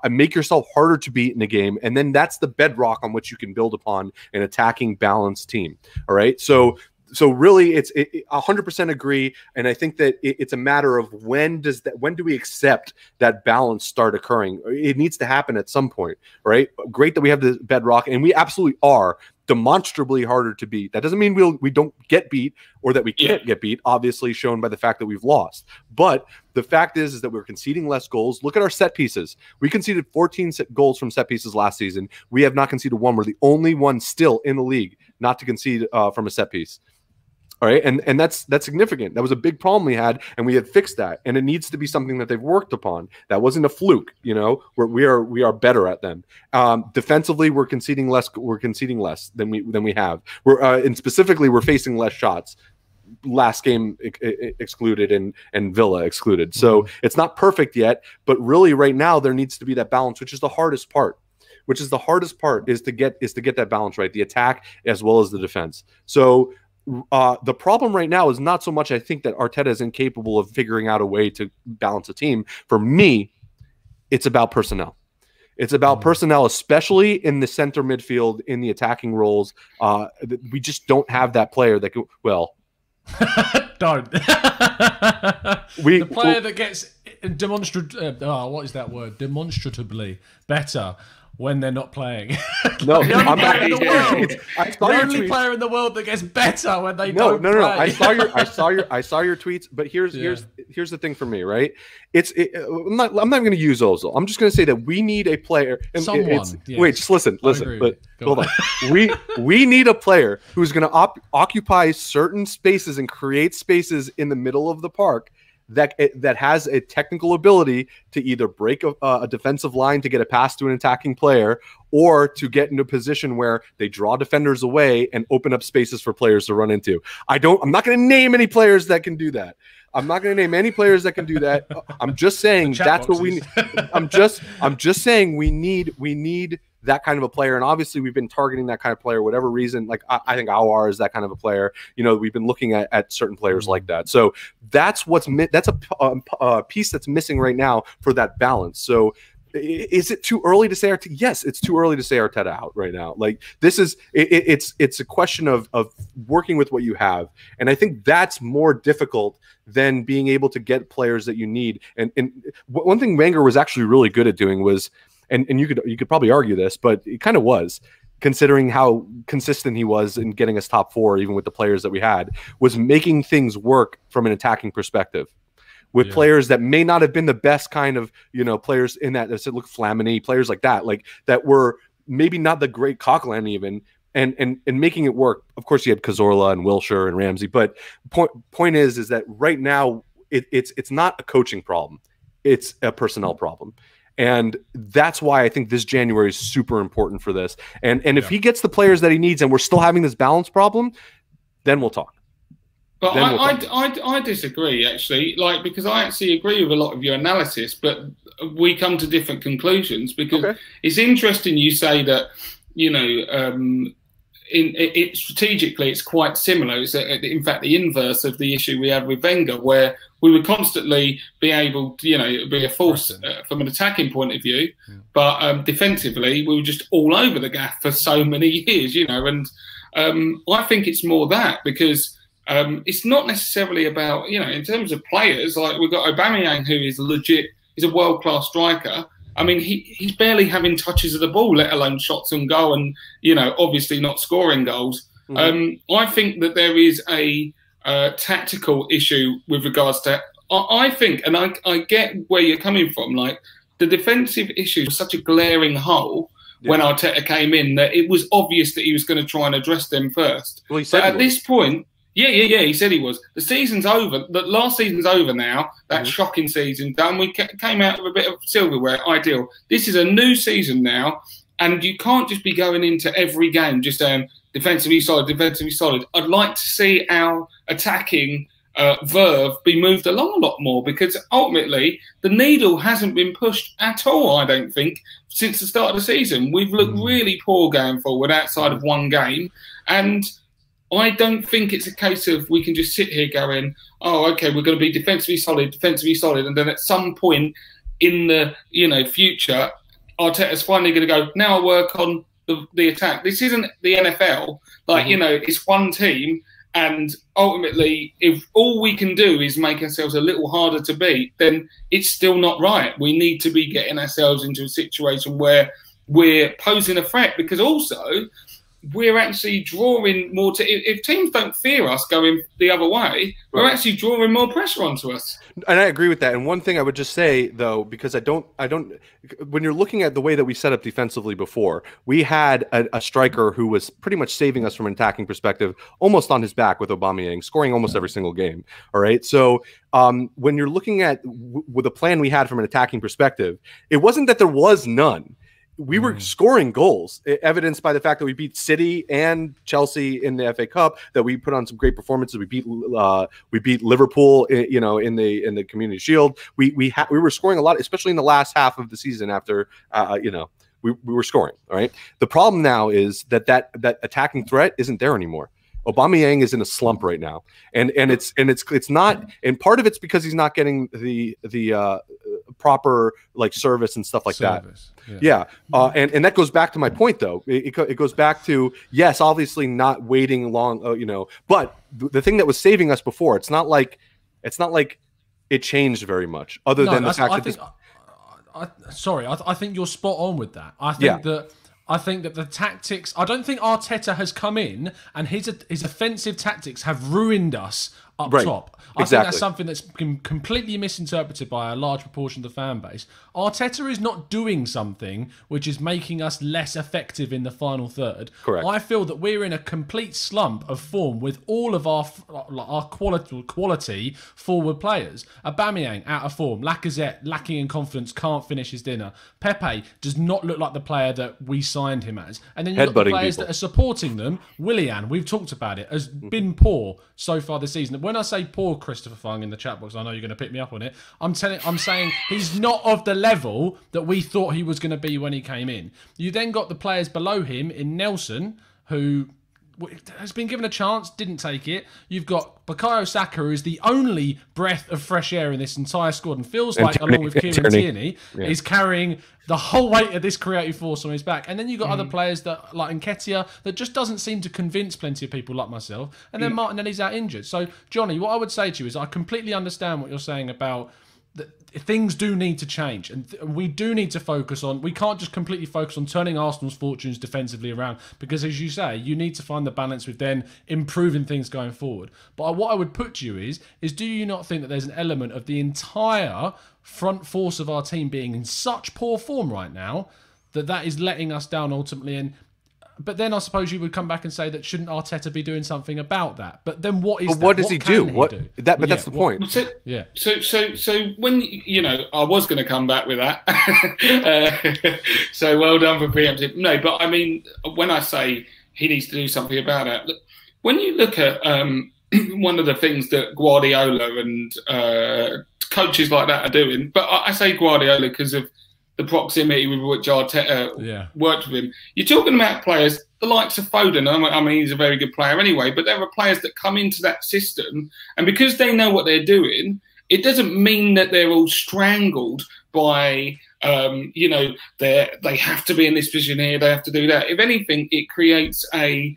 make yourself harder to beat in a game, and then that's the bedrock on which you can build upon an attacking balanced team. All right, so really, it's 100% agree, and I think that it's a matter of when do we accept that balance start occurring? It needs to happen at some point, right? Great that we have the bedrock, and we absolutely are demonstrably harder to beat. That doesn't mean we don't get beat or that we can't get beat, obviously shown by the fact that we've lost. But the fact is that we're conceding less goals. Look at our set pieces. We conceded 14 goals from set pieces last season. We have not conceded one. We're the only one still in the league not to concede from a set piece. All right, and that's significant. That was a big problem we had, and we had fixed that. And it needs to be something that they've worked upon. That wasn't a fluke, we are better at them. Defensively, we're conceding less. We're conceding less than we have. And specifically, we're facing less shots. Last game excluded and Villa excluded. So it's not perfect yet, but really right now there needs to be that balance, which is the hardest part. Is to get that balance right, the attack as well as the defense. So the problem right now is not so much I think that Arteta is incapable of figuring out a way to balance a team. For me, it's about personnel. It's about personnel, especially in the center midfield, in the attacking roles. We just don't have that player that could, don't. The player that gets demonstratively better when they're not playing. No, I'm not in the world. The only player in the world that gets better when they don't play. No. I saw your tweets, but here's the thing for me, right? I'm not going to use Ozil. I'm just going to say that we need a player. Wait, just listen. But hold on. We need a player who's going to occupy certain spaces and create spaces in the middle of the park that has a technical ability to either break a defensive line to get a pass to an attacking player, or to get into a position where they draw defenders away and open up spaces for players to run into. I'm not going to name any players that can do that. I'm not going to name any players that can do that. I'm just saying that's what we need. I'm just saying we need that kind of a player. And obviously we've been targeting that kind of player, whatever reason. Like I think Aouar is that kind of a player. We've been looking at certain players like that. So that's a piece that's missing right now for that balance. So is it too early to say Arteta? Yes, it's too early to say Arteta out right now. Like this is, it's a question of working with what you have. And I think that's more difficult than being able to get players that you need. And one thing Wenger was actually really good at doing was, and you could probably argue this, but it kind of was, considering how consistent he was in getting us top four, even with the players that we had, was making things work from an attacking perspective with players that may not have been the best kind of, players in that. Look, Flamini, players like that, like that were maybe not the great Coquelin even, and making it work. Of course, you had Cazorla and Wilshere and Ramsey, but point is that right now it's not a coaching problem, it's a personnel problem. And that's why I think this January is super important for this. And if he gets the players that he needs and we're still having this balance problem, then we'll talk. But I disagree, actually, because I actually agree with a lot of your analysis, but we come to different conclusions because it's interesting you say that, strategically it's quite similar. It's in fact the inverse of the issue we had with Wenger, where we would constantly be able to, be a force from an attacking point of view, but defensively we were just all over the gaff for so many years, and I think it's more that because it's not necessarily about, in terms of players, like we've got Aubameyang, who is legit, he's a world-class striker. I mean, he's barely having touches of the ball, let alone shots on goal and, obviously not scoring goals. I think that there is a tactical issue with regards to, I think, and I get where you're coming from, like the defensive issue was such a glaring hole when Arteta came in that it was obvious that he was going to try and address them first. Well, he said but at this point, he said he was. The season's over. The last season's over now. That shocking season done. We came out with a bit of silverware. Ideal. This is a new season now, and you can't just be going into every game just saying defensively solid, defensively solid. I'd like to see our attacking verve be moved along a lot more because ultimately the needle hasn't been pushed at all, I don't think, since the start of the season. We've looked really poor going forward outside of one game, and I don't think it's a case of we can just sit here going, oh, okay, we're going to be defensively solid, and then at some point in the future, Arteta's finally going to go, now I work on the attack. This isn't the NFL. It's one team, and ultimately, if all we can do is make ourselves a little harder to beat, then it's still not right. We need to be getting ourselves into a situation where we're posing a threat because also we're actually drawing more if teams don't fear us going the other way, we're actually drawing more pressure onto us. And I agree with that. And one thing I would just say though, because I don't, when you're looking at the way that we set up defensively before, we had a striker who was pretty much saving us from an attacking perspective, almost on his back with Aubameyang, scoring almost every single game. All right. So when you're looking at with the plan we had from an attacking perspective, it wasn't that there was none. We were scoring goals, evidenced by the fact that we beat City and Chelsea in the FA Cup. That we put on some great performances. We beat Liverpool, in the Community Shield. We were scoring a lot, especially in the last half of the season. After we were scoring. All right. The problem now is that attacking threat isn't there anymore. Aubameyang is in a slump right now, and it's not, and part of it's because he's not getting the proper service and stuff like that. And that goes back to my point though. It goes back to, yes, obviously not waiting long, but the thing that was saving us before, it's not like it changed very much, other than the fact that I think you're spot on with that. I think that the tactics, I don't think Arteta has come in and his offensive tactics have ruined us up top. I think that's something that's been completely misinterpreted by a large proportion of the fan base. Arteta is not doing something which is making us less effective in the final third. Correct. I feel that we're in a complete slump of form with all of our quality forward players. Aubameyang out of form. Lacazette lacking in confidence, can't finish his dinner. Pepe does not look like the player that we signed him as. And then you've got the players that are supporting them. Willian, we've talked about it, has been poor so far this season. When I say poor, Christopher Fung in the chat box, I know you're going to pick me up on it. I'm saying he's not of the level that we thought he was going to be when he came in. You then got the players below him in Nelson, who has been given a chance, didn't take it. You've got Bukayo Saka, who is the only breath of fresh air in this entire squad, and feels like, along with Kieran Tierney, is carrying the whole weight of this creative force on his back. And then you've got other players that, like Nketiah, that just doesn't seem to convince plenty of people like myself. And then Martinelli's out injured. So, Johnny, what I would say to you is I completely understand what you're saying about things do need to change, and we do need to focus on, we can't just completely focus on turning Arsenal's fortunes defensively around, because as you say, you need to find the balance with then improving things going forward. But what I would put to you is do you not think that there's an element of the entire front force of our team being in such poor form right now that is letting us down ultimately. And but then I suppose you would come back and say that shouldn't Arteta be doing something about that? But then what is? But what does he do? What do? that? But that's the point. So, yeah. So when I was going to come back with that. So well done for preemptive. No, but I mean, when I say he needs to do something about it, when you look at one of the things that Guardiola and coaches like that are doing, but I say Guardiola because of the proximity with which Arteta worked with him. You're talking about players, the likes of Foden. I mean, he's a very good player anyway, but there are players that come into that system, and because they know what they're doing, it doesn't mean that they're all strangled by, they have to be in this position here, they have to do that. If anything, it creates a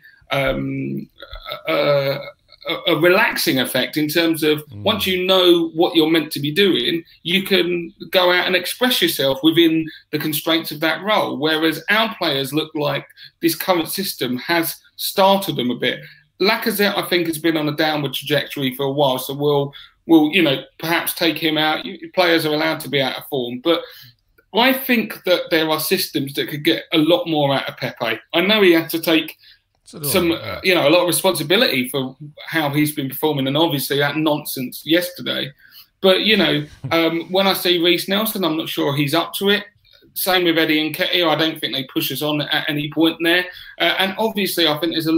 relaxing effect in terms of once you know what you're meant to be doing, you can go out and express yourself within the constraints of that role. Whereas our players look like this current system has startled them a bit. Lacazette, I think, has been on a downward trajectory for a while, so we'll perhaps take him out. Players are allowed to be out of form, but I think that there are systems that could get a lot more out of Pepe. I know he had to take a lot of responsibility for how he's been performing, and obviously that nonsense yesterday. But when I see Reiss Nelson, I'm not sure he's up to it. Same with Eddie Nketiah. I don't think they push us on at any point there. And obviously, I think there's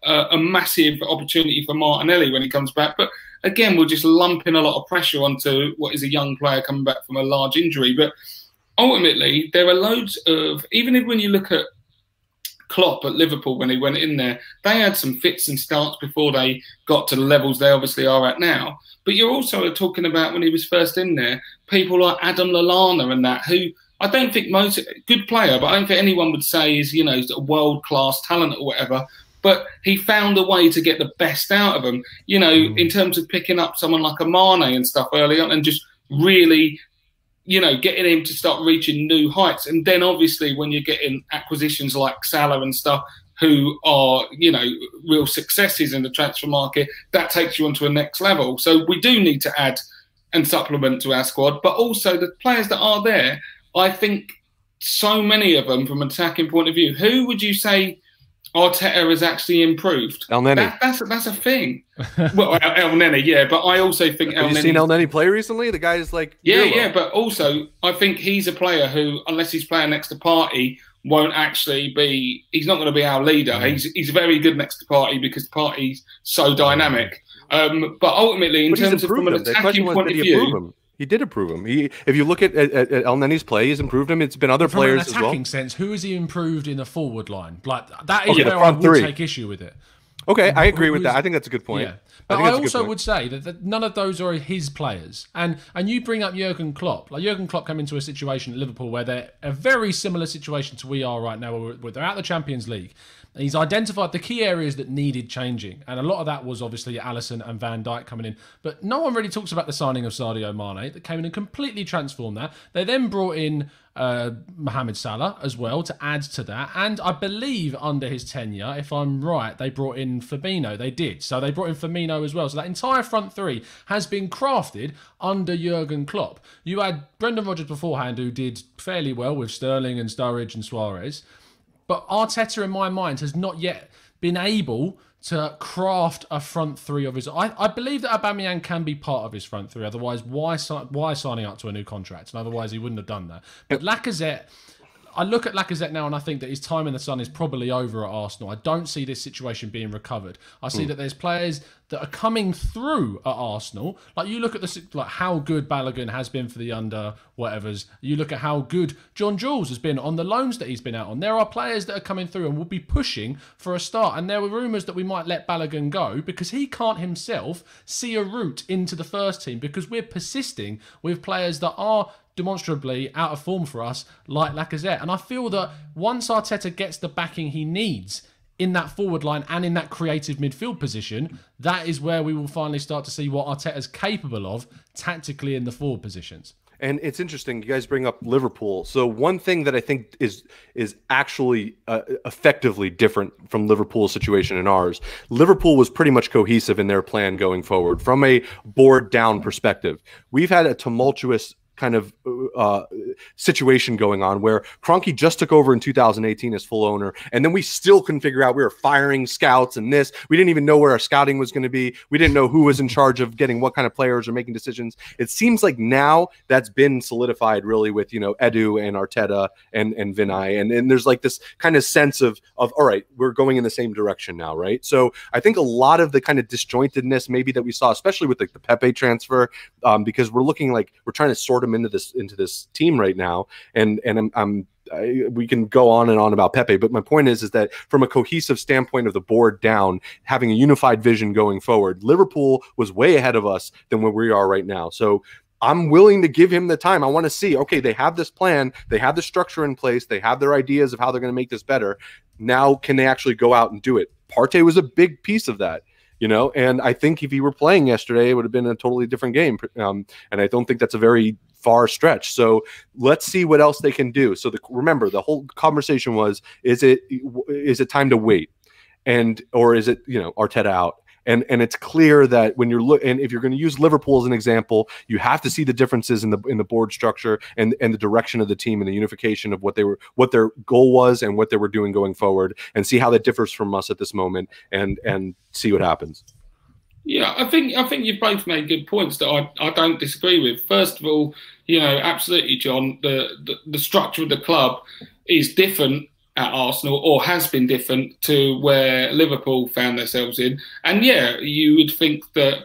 a massive opportunity for Martinelli when he comes back. But again, we're just lumping a lot of pressure onto what is a young player coming back from a large injury. But ultimately, there are loads of, even if when you look at Klopp at Liverpool when he went in there, they had some fits and starts before they got to the levels they obviously are at now. But you're also talking about when he was first in there, people like Adam Lallana and that, who I don't think good player, but I don't think anyone would say is, a world-class talent or whatever. But he found a way to get the best out of them, in terms of picking up someone like a Mane and stuff early on and just really getting him to start reaching new heights. And then obviously when you're getting acquisitions like Salah and stuff, who are, real successes in the transfer market, that takes you onto a next level. So we do need to add and supplement to our squad, but also the players that are there, I think so many of them from an attacking point of view. Who would you say Arteta has actually improved? Elneny. That's a thing. Well, Elneny, yeah, but I also think Have you seen Elneny play recently? The guy is like but also I think he's a player who, unless he's playing next to Partey, won't actually be. He's not going to be our leader. He's very good next to Partey because Partey's so dynamic. But ultimately, in terms of from an attacking point of view. He did improve him. If you look at Elneny's play, he's improved him. It's been other players as well. From an attacking sense, who has he improved in the forward line? Like that is where I would take issue with it. Okay, I agree with that. I think that's a good point. Yeah. But I also would say that none of those are his players. And you bring up Jurgen Klopp. Like Jurgen Klopp came into a situation at Liverpool where they're a very similar situation to we are right now, where they're out the Champions League. And he's identified the key areas that needed changing. And a lot of that was obviously Alisson and Van Dijk coming in. But no one really talks about the signing of Sadio Mane that came in and completely transformed that. They then brought in Mohamed Salah as well to add to that. And I believe under his tenure, if I'm right, they brought in Firmino. They did. So they brought in Firmino as well. So that entire front three has been crafted under Jurgen Klopp. You had Brendan Rodgers beforehand who did fairly well with Sterling and Sturridge and Suarez. But Arteta, in my mind, has not yet been able to craft a front three of his. I believe that Aubameyang can be part of his front three. Otherwise, why signing up to a new contract? And otherwise, he wouldn't have done that. But Lacazette, I look at Lacazette now and I think that his time in the sun is probably over at Arsenal. I don't see this situation being recovered. I see that there's players that are coming through at Arsenal. Like you look at how good Balogun has been for the under whatevers. You look at how good John Jules has been on the loans that he's been out on. There are players that are coming through and will be pushing for a start. And there were rumours that we might let Balogun go because he can't himself see a route into the first team because we're persisting with players that are demonstrably out of form for us, like Lacazette. And I feel that once Arteta gets the backing he needs in that forward line and in that creative midfield position, that is where we will finally start to see what Arteta's capable of tactically in the forward positions. And it's interesting, you guys bring up Liverpool. So one thing that I think is actually effectively different from Liverpool's situation and ours, Liverpool was pretty much cohesive in their plan going forward from a board down perspective. We've had a tumultuous kind of situation going on where Kroenke just took over in 2018 as full owner, and then we still couldn't figure out, we were firing scouts and this. We didn't even know where our scouting was going to be. We didn't know who was in charge of getting what kind of players or making decisions. It seems like now that's been solidified really with, Edu and Arteta and Vinay. And there's like this kind of sense of, all right, we're going in the same direction now, right? So I think a lot of the kind of disjointedness maybe that we saw, especially with the Pepe transfer, because we're looking like we're trying to sort him into this team right now. And we can go on and on about Pepe, but my point is that from a cohesive standpoint of the board down, having a unified vision going forward, Liverpool was way ahead of us than where we are right now. So I'm willing to give him the time. I want to see, okay, they have this plan, they have the structure in place, they have their ideas of how they're going to make this better. Now, can they actually go out and do it? Partey was a big piece of that. And I think if he were playing yesterday, it would have been a totally different game. And I don't think that's a very far stretch. So let's see what else they can do. So remember, the whole conversation was, is it time to wait? Or is it, Arteta out? And it's clear that when you're and if you're going to use Liverpool as an example, you have to see the differences in the board structure and the direction of the team and the unification of what their goal was and what they were doing going forward, and see how that differs from us at this moment, and see what happens. Yeah, I think you've both made good points that I don't disagree with. First of all, absolutely, John, the structure of the club is different at Arsenal, or has been different to where Liverpool found themselves in. And yeah, you would think that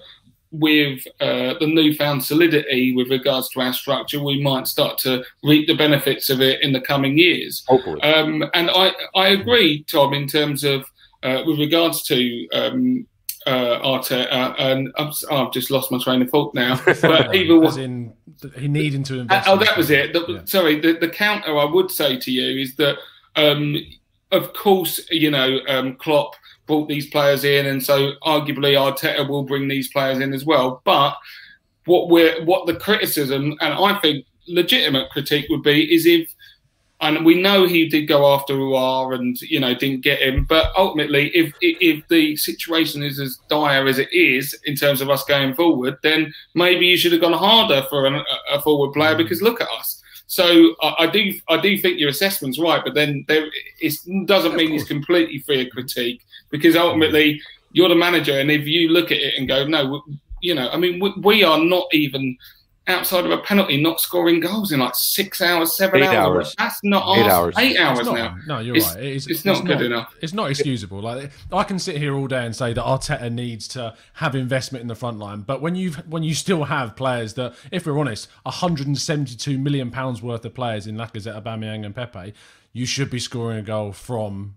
with the newfound solidity with regards to our structure, we might start to reap the benefits of it in the coming years. Hopefully. And I agree, Tom, in terms of with regards to Arteta, and I've just lost my train of thought now. But even as in he needing to invest. Oh, that was it. Sorry, the counter I would say to you is that, of course, Klopp brought these players in, and so arguably Arteta will bring these players in as well. But what the criticism, and I think legitimate critique, would be is if, and we know he did go after Aouar and didn't get him, but ultimately if the situation is as dire as it is in terms of us going forward, then maybe you should have gone harder for a forward player, because look at us. So I do think your assessment's right, but then it doesn't mean he's completely free of critique, because ultimately you're the manager, and if you look at it and go, no, we are not even outside of a penalty, not scoring goals in like 6 hours, 7 hours. That's not 8 hours. 8 hours now. No, you're right. It's not good enough. It's not excusable. Like, I can sit here all day and say that Arteta needs to have investment in the front line, but when you still have players that, if we're honest, 172 million pounds worth of players in Lacazette, Aubameyang, and Pepe, you should be scoring a goal from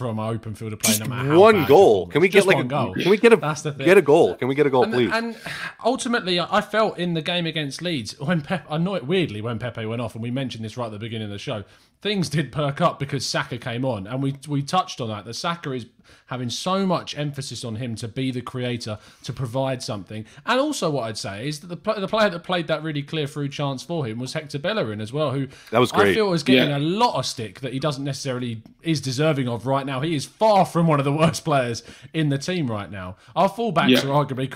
open field of play. Just one goal. Can we get like a goal? Can we get That's the thing. Get a goal? Can we get a goal, please? And ultimately, I felt in the game against Leeds, I know it weirdly when Pepe went off, and we mentioned this right at the beginning of the show, things did perk up because Saka came on, and we touched on that. That Saka is having so much emphasis on him to be the creator, to provide something. And also what I'd say is that the player that played that really clear through chance for him was Hector Bellerin as well, who that was great. I feel is getting a lot of stick that he doesn't necessarily is deserving of right now. He is far from one of the worst players in the team right now. Our fullbacks are arguably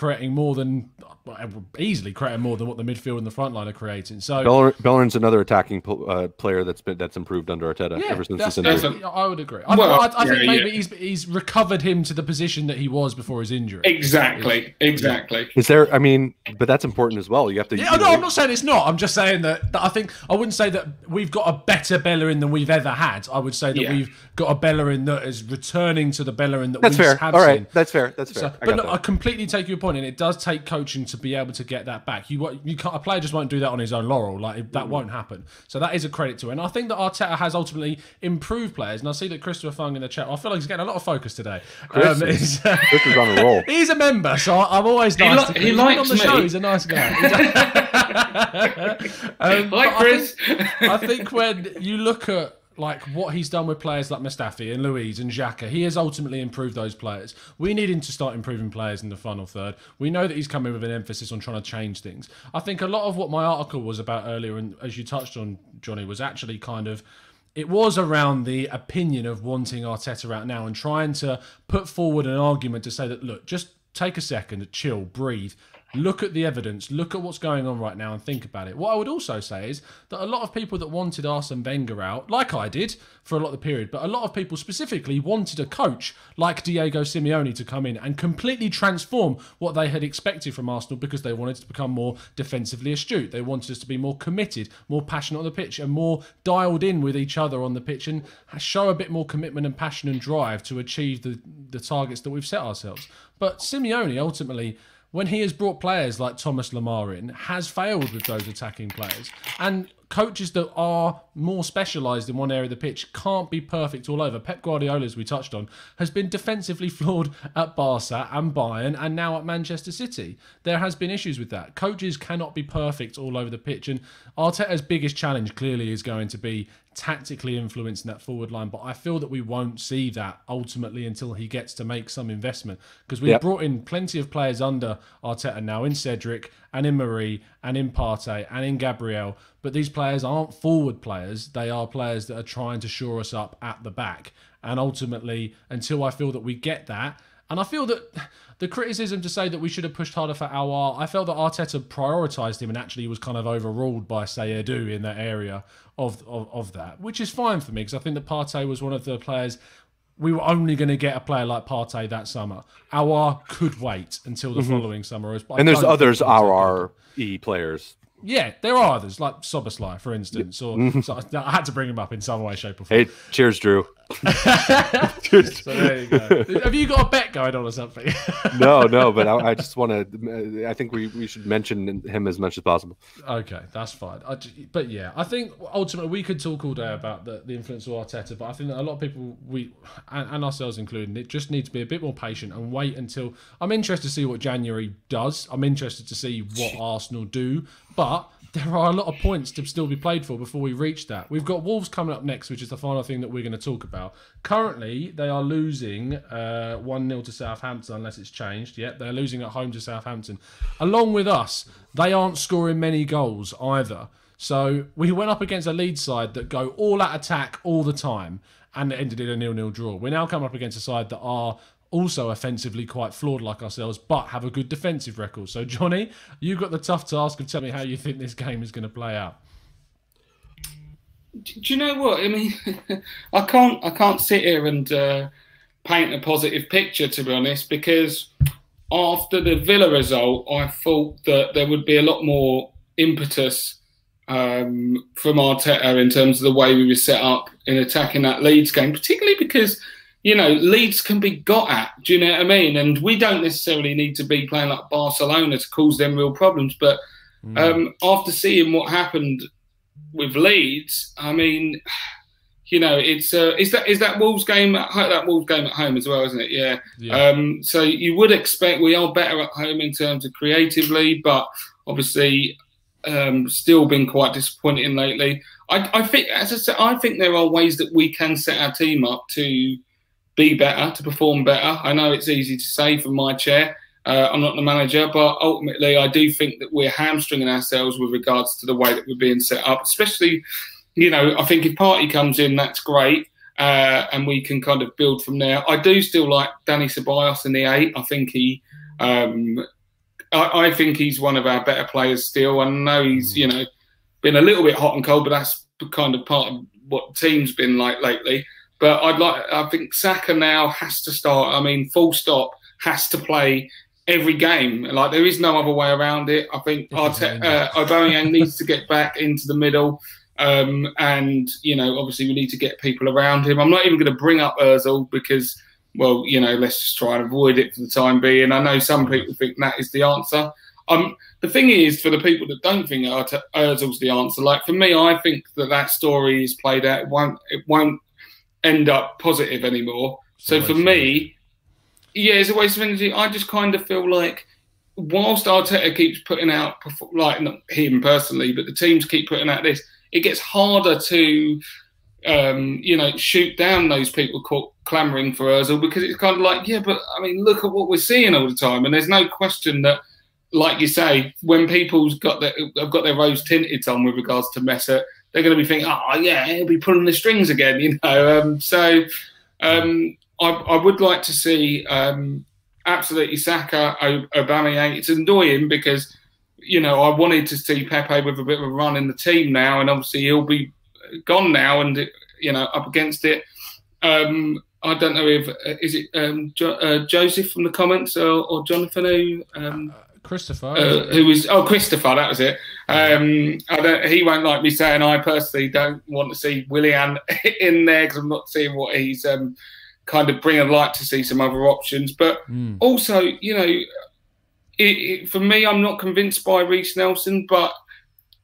easily creating more than what the midfield and the front line are creating. So Bellerin's another attacking player that's improved under Arteta ever since this injury. I would agree. I think maybe he's recovered him to the position that he was before his injury. Exactly. Is there? I mean, but that's important as well. You have to. Yeah, no, I'm not saying it's not. I'm just saying that I think I wouldn't say that we've got a better Bellerin than we've ever had. I would say that we've got a Bellerin that is returning to the Bellerin that that's we fair. have All right, seen. that's fair. So, but I completely take your point, and it does take coaching to be able to get that back. You can't. A player just won't do that on his own laurel. Like that won't happen. So that is a credit to him. And I think that Arteta has ultimately improved players. And I see that Christopher Fung in the chat. I feel like he's getting a lot of focus today. Chris is on a roll. He's a member, so I'm always nice. He likes on the me. show. He's a nice guy. Chris. I think when you look at like what he's done with players like Mustafi and Luiz and Xhaka, he has ultimately improved those players. We need him to start improving players in the final third. We know that he's coming with an emphasis on trying to change things. I think a lot of what my article was about earlier, and as you touched on, Johnny, was actually kind of, it was around the opinion of wanting Arteta out now and trying to put forward an argument to say that, look, just take a second, chill, breathe. look at the evidence, look at what's going on right now and think about it. What I would also say is that a lot of people that wanted Arsene Wenger out, like I did for a lot of the period, but a lot of people specifically wanted a coach like Diego Simeone to come in and completely transform what they had expected from Arsenal, because they wanted to become more defensively astute. They wanted us to be more committed, more passionate on the pitch, and more dialed in with each other on the pitch, and show a bit more commitment and passion and drive to achieve the targets that we've set ourselves. But Simeone, ultimately, when he has brought players like Thomas Lemar in, has failed with those attacking players. And coaches that are more specialised in one area of the pitch can't be perfect all over. Pep Guardiola, as we touched on, has been defensively flawed at Barca and Bayern and now at Manchester City. There has been issues with that. Coaches cannot be perfect all over the pitch, and Arteta's biggest challenge clearly is going to be tactically influencing that forward line, but I feel that we won't see that ultimately until he gets to make some investment, because we've brought in plenty of players under Arteta now, in Cedric and in Marie and in Partey and in Gabriel, but these players aren't forward players. They are players that are trying to shore us up at the back, and ultimately until I feel that we get that, and I feel that the criticism to say that we should have pushed harder for Aouar, I felt that Arteta prioritised him and actually was kind of overruled by Seyedou in that area of that, which is fine for me, because I think that Partey was one of the players. We were only going to get a player like Partey that summer. Aouar could wait until the following summer. And there's others RRE players. Yeah, there are others, like Soboslai, for instance. Or so I had to bring him up in some way, shape, or form. Hey, cheers, Drew. So there you go. Have you got a bet going on or something? No, but I just want to. I think we should mention him as much as possible. Okay, that's fine. But yeah, I think ultimately we could talk all day about the influence of Arteta, but I think that a lot of people, and ourselves included, it just need to be a bit more patient and wait until. I'm interested to see what January does. I'm interested to see what Arsenal do, but there are a lot of points to still be played for before we reach that. We've got Wolves coming up next, which is the final thing that we're going to talk about. Currently, they are losing 1-0 to Southampton, unless it's changed. Yep, they're losing at home to Southampton. Along with us, they aren't scoring many goals either. So we went up against a Leeds side that go all out attack all the time, and it ended in a 0-0 draw. We're now coming up against a side that are also offensively quite flawed like ourselves, but have a good defensive record. So, Johnny, you've got the tough task of telling me how you think this game is going to play out. Do you know what? I mean, I can't sit here and paint a positive picture, to be honest, because after the Villa result, I thought that there would be a lot more impetus from Arteta in terms of the way we were set up in attacking that Leeds game, particularly because, you know, Leeds can be got at. Do you know what I mean? And we don't necessarily need to be playing like Barcelona to cause them real problems. But after seeing what happened with Leeds, I mean, you know, it's is that Wolves game at home as well, isn't it? Yeah. So you would expect we are better at home in terms of creatively, but obviously still been quite disappointing lately. I think, as I said, I think there are ways that we can set our team up to be better, to perform better. I know it's easy to say from my chair. I'm not the manager, but ultimately I do think that we're hamstringing ourselves with regards to the way that we're being set up. Especially, you know, I think if Partey comes in, that's great, and we can kind of build from there. I do still like Dani Ceballos in the 8. I think I think he's one of our better players still. I know he's, you know, been a little bit hot and cold, but that's kind of part of what the team's been like lately. But I think Saka now has to start. I mean, full stop, has to play every game. Like, there is no other way around it. I think Aubameyang needs to get back into the middle. And, you know, obviously we need to get people around him. I'm not even going to bring up Ozil because, well, you know, let's just try and avoid it for the time being. I know some people think that is the answer. The thing is, for the people that don't think Ozil's the answer, like for me, I think that story is played out. It won't end up positive anymore. So for me, yeah, it's a waste of energy. I just kind of feel like whilst Arteta keeps putting out, like not him personally, but the teams keep putting out this, it gets harder to, you know, shoot down those people clamouring for Ozil, because it's kind of like, yeah, but I mean, look at what we're seeing all the time. And there's no question that, like you say, when people's have got their rose tinted on with regards to Mesut, they're going to be thinking, oh, yeah, he'll be pulling the strings again, you know. I would like to see absolutely Saka, Aubameyang. It's annoying because, you know, I wanted to see Pepe with a bit of a run in the team now, and obviously he'll be gone now and, you know, up against it. I don't know if, is it Joseph from the comments or Jonathan who... Christopher. Christopher, that was it. He won't like me saying I personally don't want to see Willian in there because I'm not seeing what he's kind of bringing. I'd like to see some other options. But also, you know, for me, I'm not convinced by Reiss Nelson, but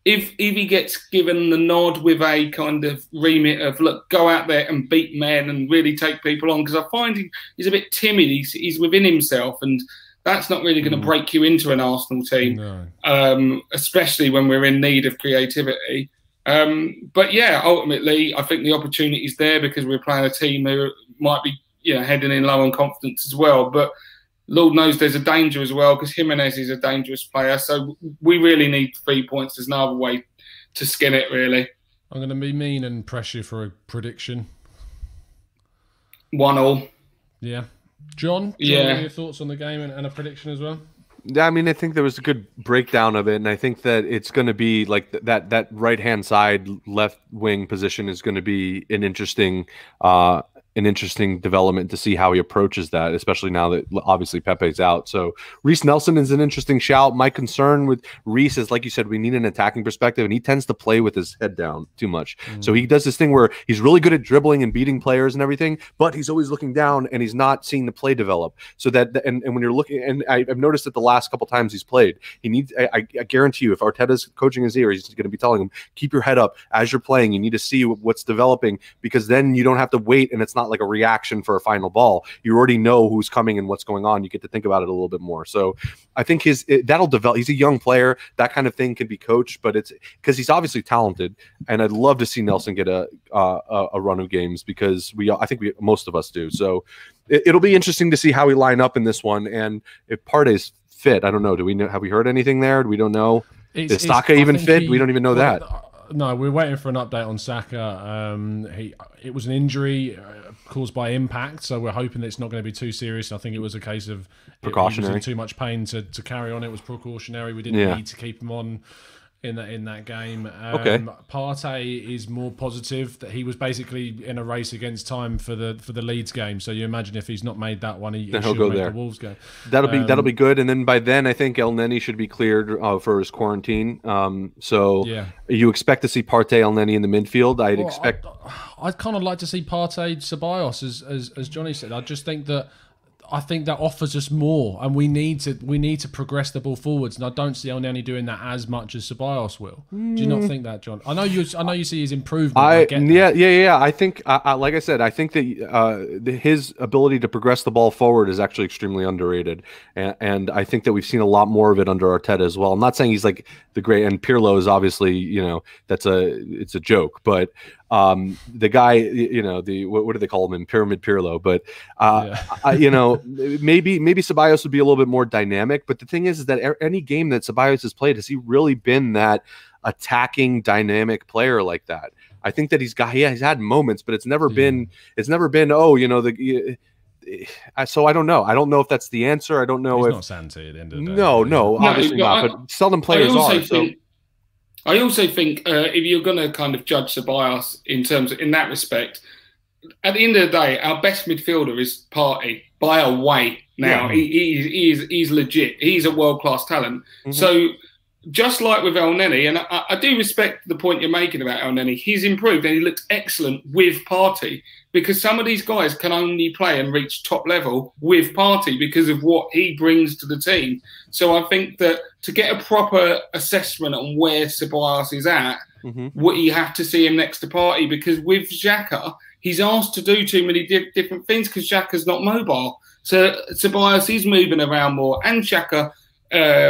if he gets given the nod with a kind of remit of, look, go out there and beat men and really take people on, because I find he's a bit timid. He's within himself, and that's not really going to break you into an Arsenal team, especially when we're in need of creativity. But yeah, ultimately, I think the opportunity is there because we're playing a team who might be, you know, heading in low on confidence as well. But Lord knows there's a danger as well because Jimenez is a dangerous player. So we really need 3 points. There's no other way to skin it, really. I'm going to be mean and press you for a prediction. 1-1. Yeah. John, your thoughts on the game and a prediction as well? Yeah, I mean, I think there was a good breakdown of it, and I think that it's going to be like that right-hand side, left wing position is going to be an interesting development to see how he approaches that, especially now that obviously Pepe's out. So Reiss Nelson is an interesting shout. My concern with Reiss is, like you said, we need an attacking perspective, and he tends to play with his head down too much. So he does this thing where he's really good at dribbling and beating players and everything, but he's always looking down and he's not seeing the play develop. So that, and when you're looking, and I've noticed that the last couple times he's played, he needs, I guarantee you, if Arteta's coaching his ear, he's going to be telling him, keep your head up as you're playing. You need to see what's developing, because then you don't have to wait and it's not like a reaction for a final ball. You already know who's coming and what's going on. You get to think about it a little bit more. So I think that'll develop. He's a young player. That kind of thing can be coached, but it's because he's obviously talented. And I'd love to see Nelson get a run of games, because I think most of us do. So it'll be interesting to see how we line up in this one. And if Partey's fit, I don't know. Have we heard anything there? We don't know. Is Saka even fit? We don't even know that. No, we're waiting for an update on Saka. It was an injury caused by impact, so we're hoping that it's not going to be too serious. I think it was a case of precautionary. He was in too much pain to carry on. It was precautionary. We didn't need to keep him on in that game. Okay. Partey is more positive that he was basically in a race against time for the Leeds game. So you imagine if he's not made that one, he'll go make the Wolves game. That'll be good. And then by then, I think El Neni should be cleared for his quarantine. You expect to see Partey, El Neni in the midfield. I'd kind of like to see Partey, Ceballos, as Johnny said. I think that offers us more, and we need to progress the ball forwards. And I don't see El Neni doing that as much as Ceballos will. Do you not think that, John? I know you see his improvement. Yeah. I think, like I said, I think that his ability to progress the ball forward is actually extremely underrated, and I think that we've seen a lot more of it under Arteta as well. I'm not saying he's like the great, and Pirlo is obviously, it's a joke, but the guy, what do they call him in Pyramid Pirlo? But maybe Ceballos would be a little bit more dynamic. But the thing is that any game that Ceballos has played, has he really been that attacking, dynamic player like that? I think that he's had moments, but it's never been. So I don't know. I don't know if that's the answer. I don't know he's if not Santi at the end of the day. No, obviously not. But seldom players are. I also think if you're going to kind of judge Ceballos in that respect, at the end of the day, our best midfielder is Partey by a way. Now he's legit. He's a world-class talent. So just like with El Neni, and I do respect the point you're making about El Neni, he's improved and he looks excellent with Partey, because some of these guys can only play and reach top level with Partey because of what he brings to the team. So I think that to get a proper assessment on where Ceballos is at, you have to see him next to Partey, because with Xhaka, he's asked to do too many different things because Xhaka's not mobile. So Ceballos is moving around more, and Xhaka,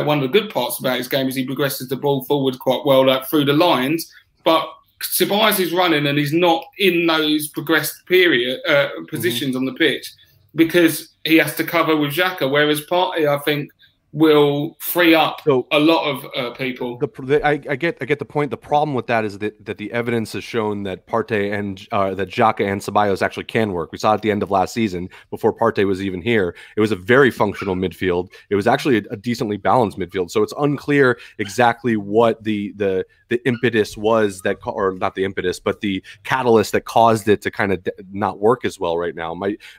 one of the good parts about his game is he progresses the ball forward quite well, like through the lines. But Ceballos is running and he's not in those progressed positions on the pitch because he has to cover with Xhaka. Whereas Partey, I think, will free up a lot of people. I get the point. The problem with that is that the evidence has shown that Partey and that Xhaka and Ceballos actually can work. We saw at the end of last season, before Partey was even here, it was a very functional midfield. It was actually a decently balanced midfield. So it's unclear exactly what the impetus was that, or not the impetus, but the catalyst that caused it to kind of not work as well right now.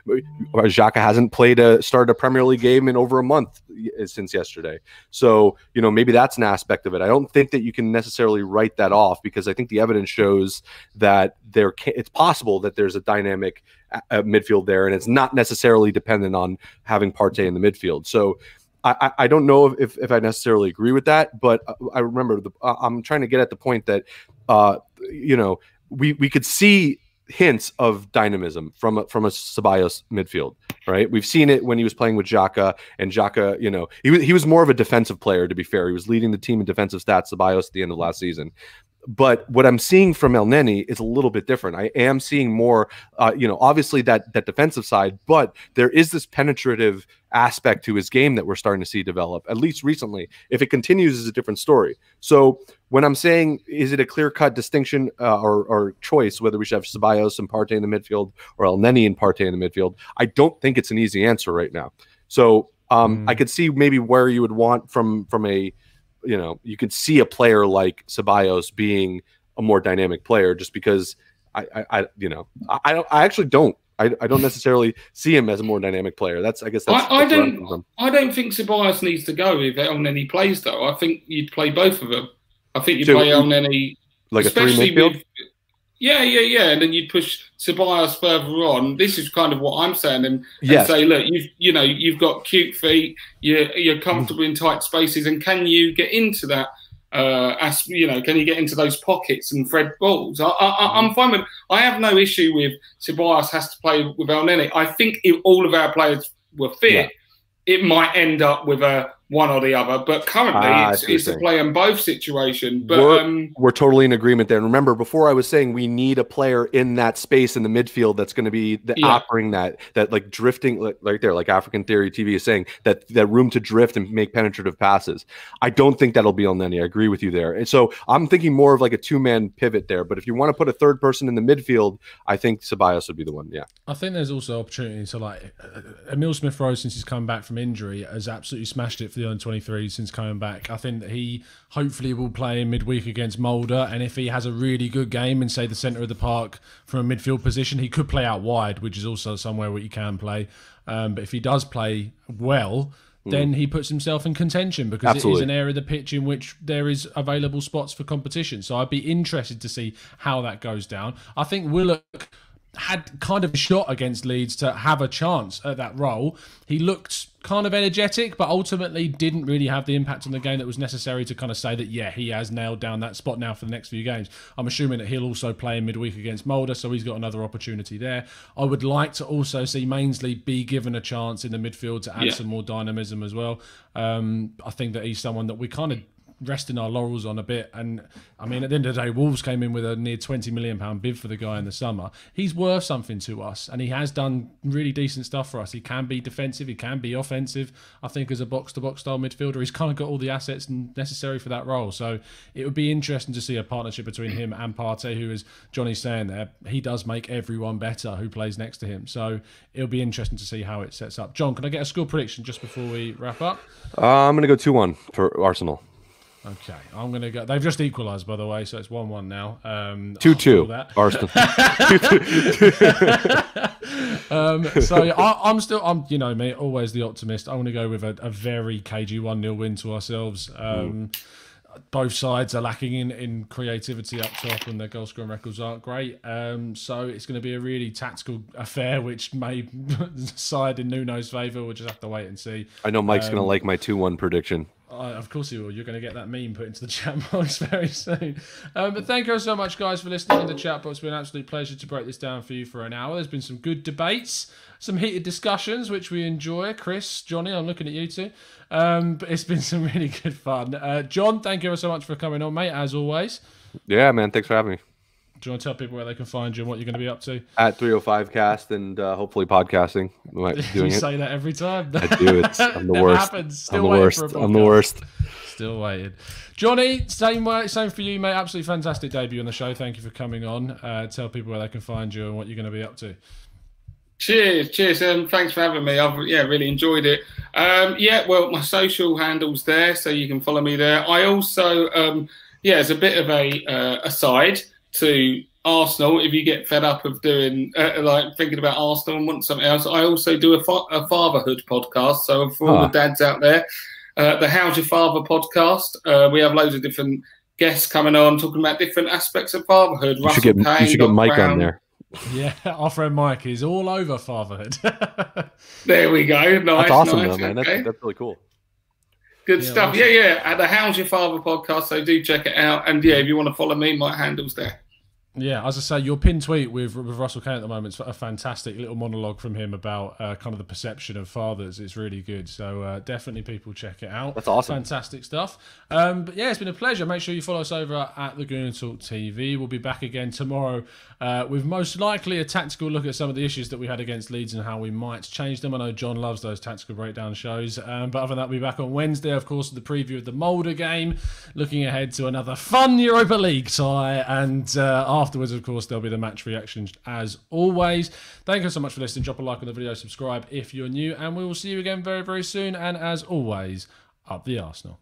Xhaka hasn't started a Premier League game in over a month since yesterday. So, maybe that's an aspect of it. I don't think that you can necessarily write that off, because I think the evidence shows that it's possible that there's a dynamic midfield there, and it's not necessarily dependent on having Partey in the midfield. So I don't know if I necessarily agree with that, but I remember I'm trying to get at the point that, we could see hints of dynamism from a Ceballos midfield, right? We've seen it when he was playing with Xhaka, and Xhaka, he was more of a defensive player, to be fair. He was leading the team in defensive stats, Ceballos, at the end of last season. But what I'm seeing from Elneny is a little bit different. I am seeing more, obviously that defensive side, but there is this penetrative aspect to his game that we're starting to see develop, at least recently. If it continues, is a different story. So when I'm saying, is it a clear-cut distinction or choice whether we should have Ceballos and Partey in the midfield or Elneny and Partey in the midfield, I don't think it's an easy answer right now. So I could see maybe where you would want from a, you could see a player like Ceballos being a more dynamic player, just because I actually don't. I don't necessarily see him as a more dynamic player. I guess that's I don't think Ceballos needs to go if Elneny plays, though. I think you'd play both of them. I think you'd play Elneny like a three midfield. Yeah, and then you'd push Ceballos further on. This is kind of what I'm saying, and say, look, you've got cute feet, you're comfortable in tight spaces, and can you get into that? Can you get into those pockets and thread balls? I'm fine with. I have no issue with Ceballos has to play with Elneny. I think if all of our players were fit, it might end up with a one or the other, but currently it's a play in both situation. But we're totally in agreement there. And remember, before I was saying we need a player in that space in the midfield that's going to be offering that like drifting, like right there, like African Theory TV is saying, that room to drift and make penetrative passes. I don't think that'll be Elneny. I agree with you there. And so I'm thinking more of like a two-man pivot there. But if you want to put a third person in the midfield, I think Ceballos would be the one. Yeah, I think there's also opportunity. So like Emil Smith-Rowe, since he's come back from injury, has absolutely smashed it for the under-23 since coming back. I think that he hopefully will play in midweek against Mulder, and if he has a really good game in, say, the centre of the park from a midfield position, he could play out wide, which is also somewhere where he can play. But if he does play well, then he puts himself in contention, because it is an area of the pitch in which there is available spots for competition. So I'd be interested to see how that goes down. I think Willock had kind of a shot against Leeds to have a chance at that role. He looked kind of energetic, but ultimately didn't really have the impact on the game that was necessary to kind of say that, yeah, he has nailed down that spot now for the next few games. I'm assuming that he'll also play in midweek against Mulder, so he's got another opportunity there. I would like to also see Mainsley be given a chance in the midfield to add some more dynamism as well. I think that he's someone that we kind of resting our laurels on a bit, and I mean, at the end of the day, Wolves came in with a near £20 million bid for the guy in the summer. He's worth something to us, and he has done really decent stuff for us. He can be defensive, he can be offensive. I think as a box-to-box style midfielder, he's kind of got all the assets necessary for that role. So it would be interesting to see a partnership between him and Partey, who, as Johnny's saying there, he does make everyone better who plays next to him. So it'll be interesting to see how it sets up. John, can I get a score prediction just before we wrap up? I'm going to go 2-1 for Arsenal. Okay, I'm going to go. They've just equalised, by the way, so it's 1-1 now. 2-2, Arsenal. So I'm you know me, always the optimist. I'm going to go with a very cagey 1-0 win to ourselves. Both sides are lacking in creativity up top, and their goal scoring records aren't great. So it's going to be a really tactical affair, which may side in Nuno's favour. We'll just have to wait and see. I know Mike's going to like my 2-1 prediction. Of course he will. You're going to get that meme put into the chat box very soon. But thank you so much, guys, for listening in the chat box. It's been an absolute pleasure to break this down for you for an hour. There's been some good debates, some heated discussions, which we enjoy. Chris, Johnny, I'm looking at you two. But it's been some really good fun. John, thank you so much for coming on, mate, as always. Yeah, man. Thanks for having me. Do you want to tell people where they can find you and what you're going to be up to? At 305 Cast and hopefully podcasting. We might be doing You it. say that every time. I do. I'm the Never worst. happens. Still I'm the waiting worst. for a I'm the podcast. worst. Still waiting. Johnny, same for you, mate. Absolutely fantastic debut on the show. Thank you for coming on. Tell people where they can find you and what you're going to be up to. Cheers, thanks for having me. I've really enjoyed it. Well, my social handle's there, so you can follow me there. I also, as a bit of a aside to Arsenal, if you get fed up of doing like thinking about Arsenal and want something else, I also do a fatherhood podcast. So for all the dads out there, the How's Your Father podcast, we have loads of different guests coming on talking about different aspects of fatherhood. You should get Mike on there. Yeah, our friend Mike is all over fatherhood. There we go. Nice, that's awesome, nice. though, man. Okay. That's really cool. Good stuff. Awesome. Yeah. At the How's Your Father podcast, so do check it out. And if you want to follow me, my handle's there. Yeah, as I say, your pinned tweet with Russell Kane at the moment is a fantastic little monologue from him about kind of the perception of fathers. It's really good. So definitely people check it out. That's awesome. Fantastic stuff. But yeah, it's been a pleasure. Make sure you follow us over at the Gooner Talk TV. We'll be back again tomorrow with most likely a tactical look at some of the issues that we had against Leeds and how we might change them. I know John loves those tactical breakdown shows. But other than that, we'll be back on Wednesday, of course, with the preview of the Molde game. Looking ahead to another fun Europa League tie. And afterwards, of course, there'll be the match reactions as always. Thank you so much for listening. Drop a like on the video, subscribe if you're new, and we will see you again very, very soon. And as always, up the Arsenal.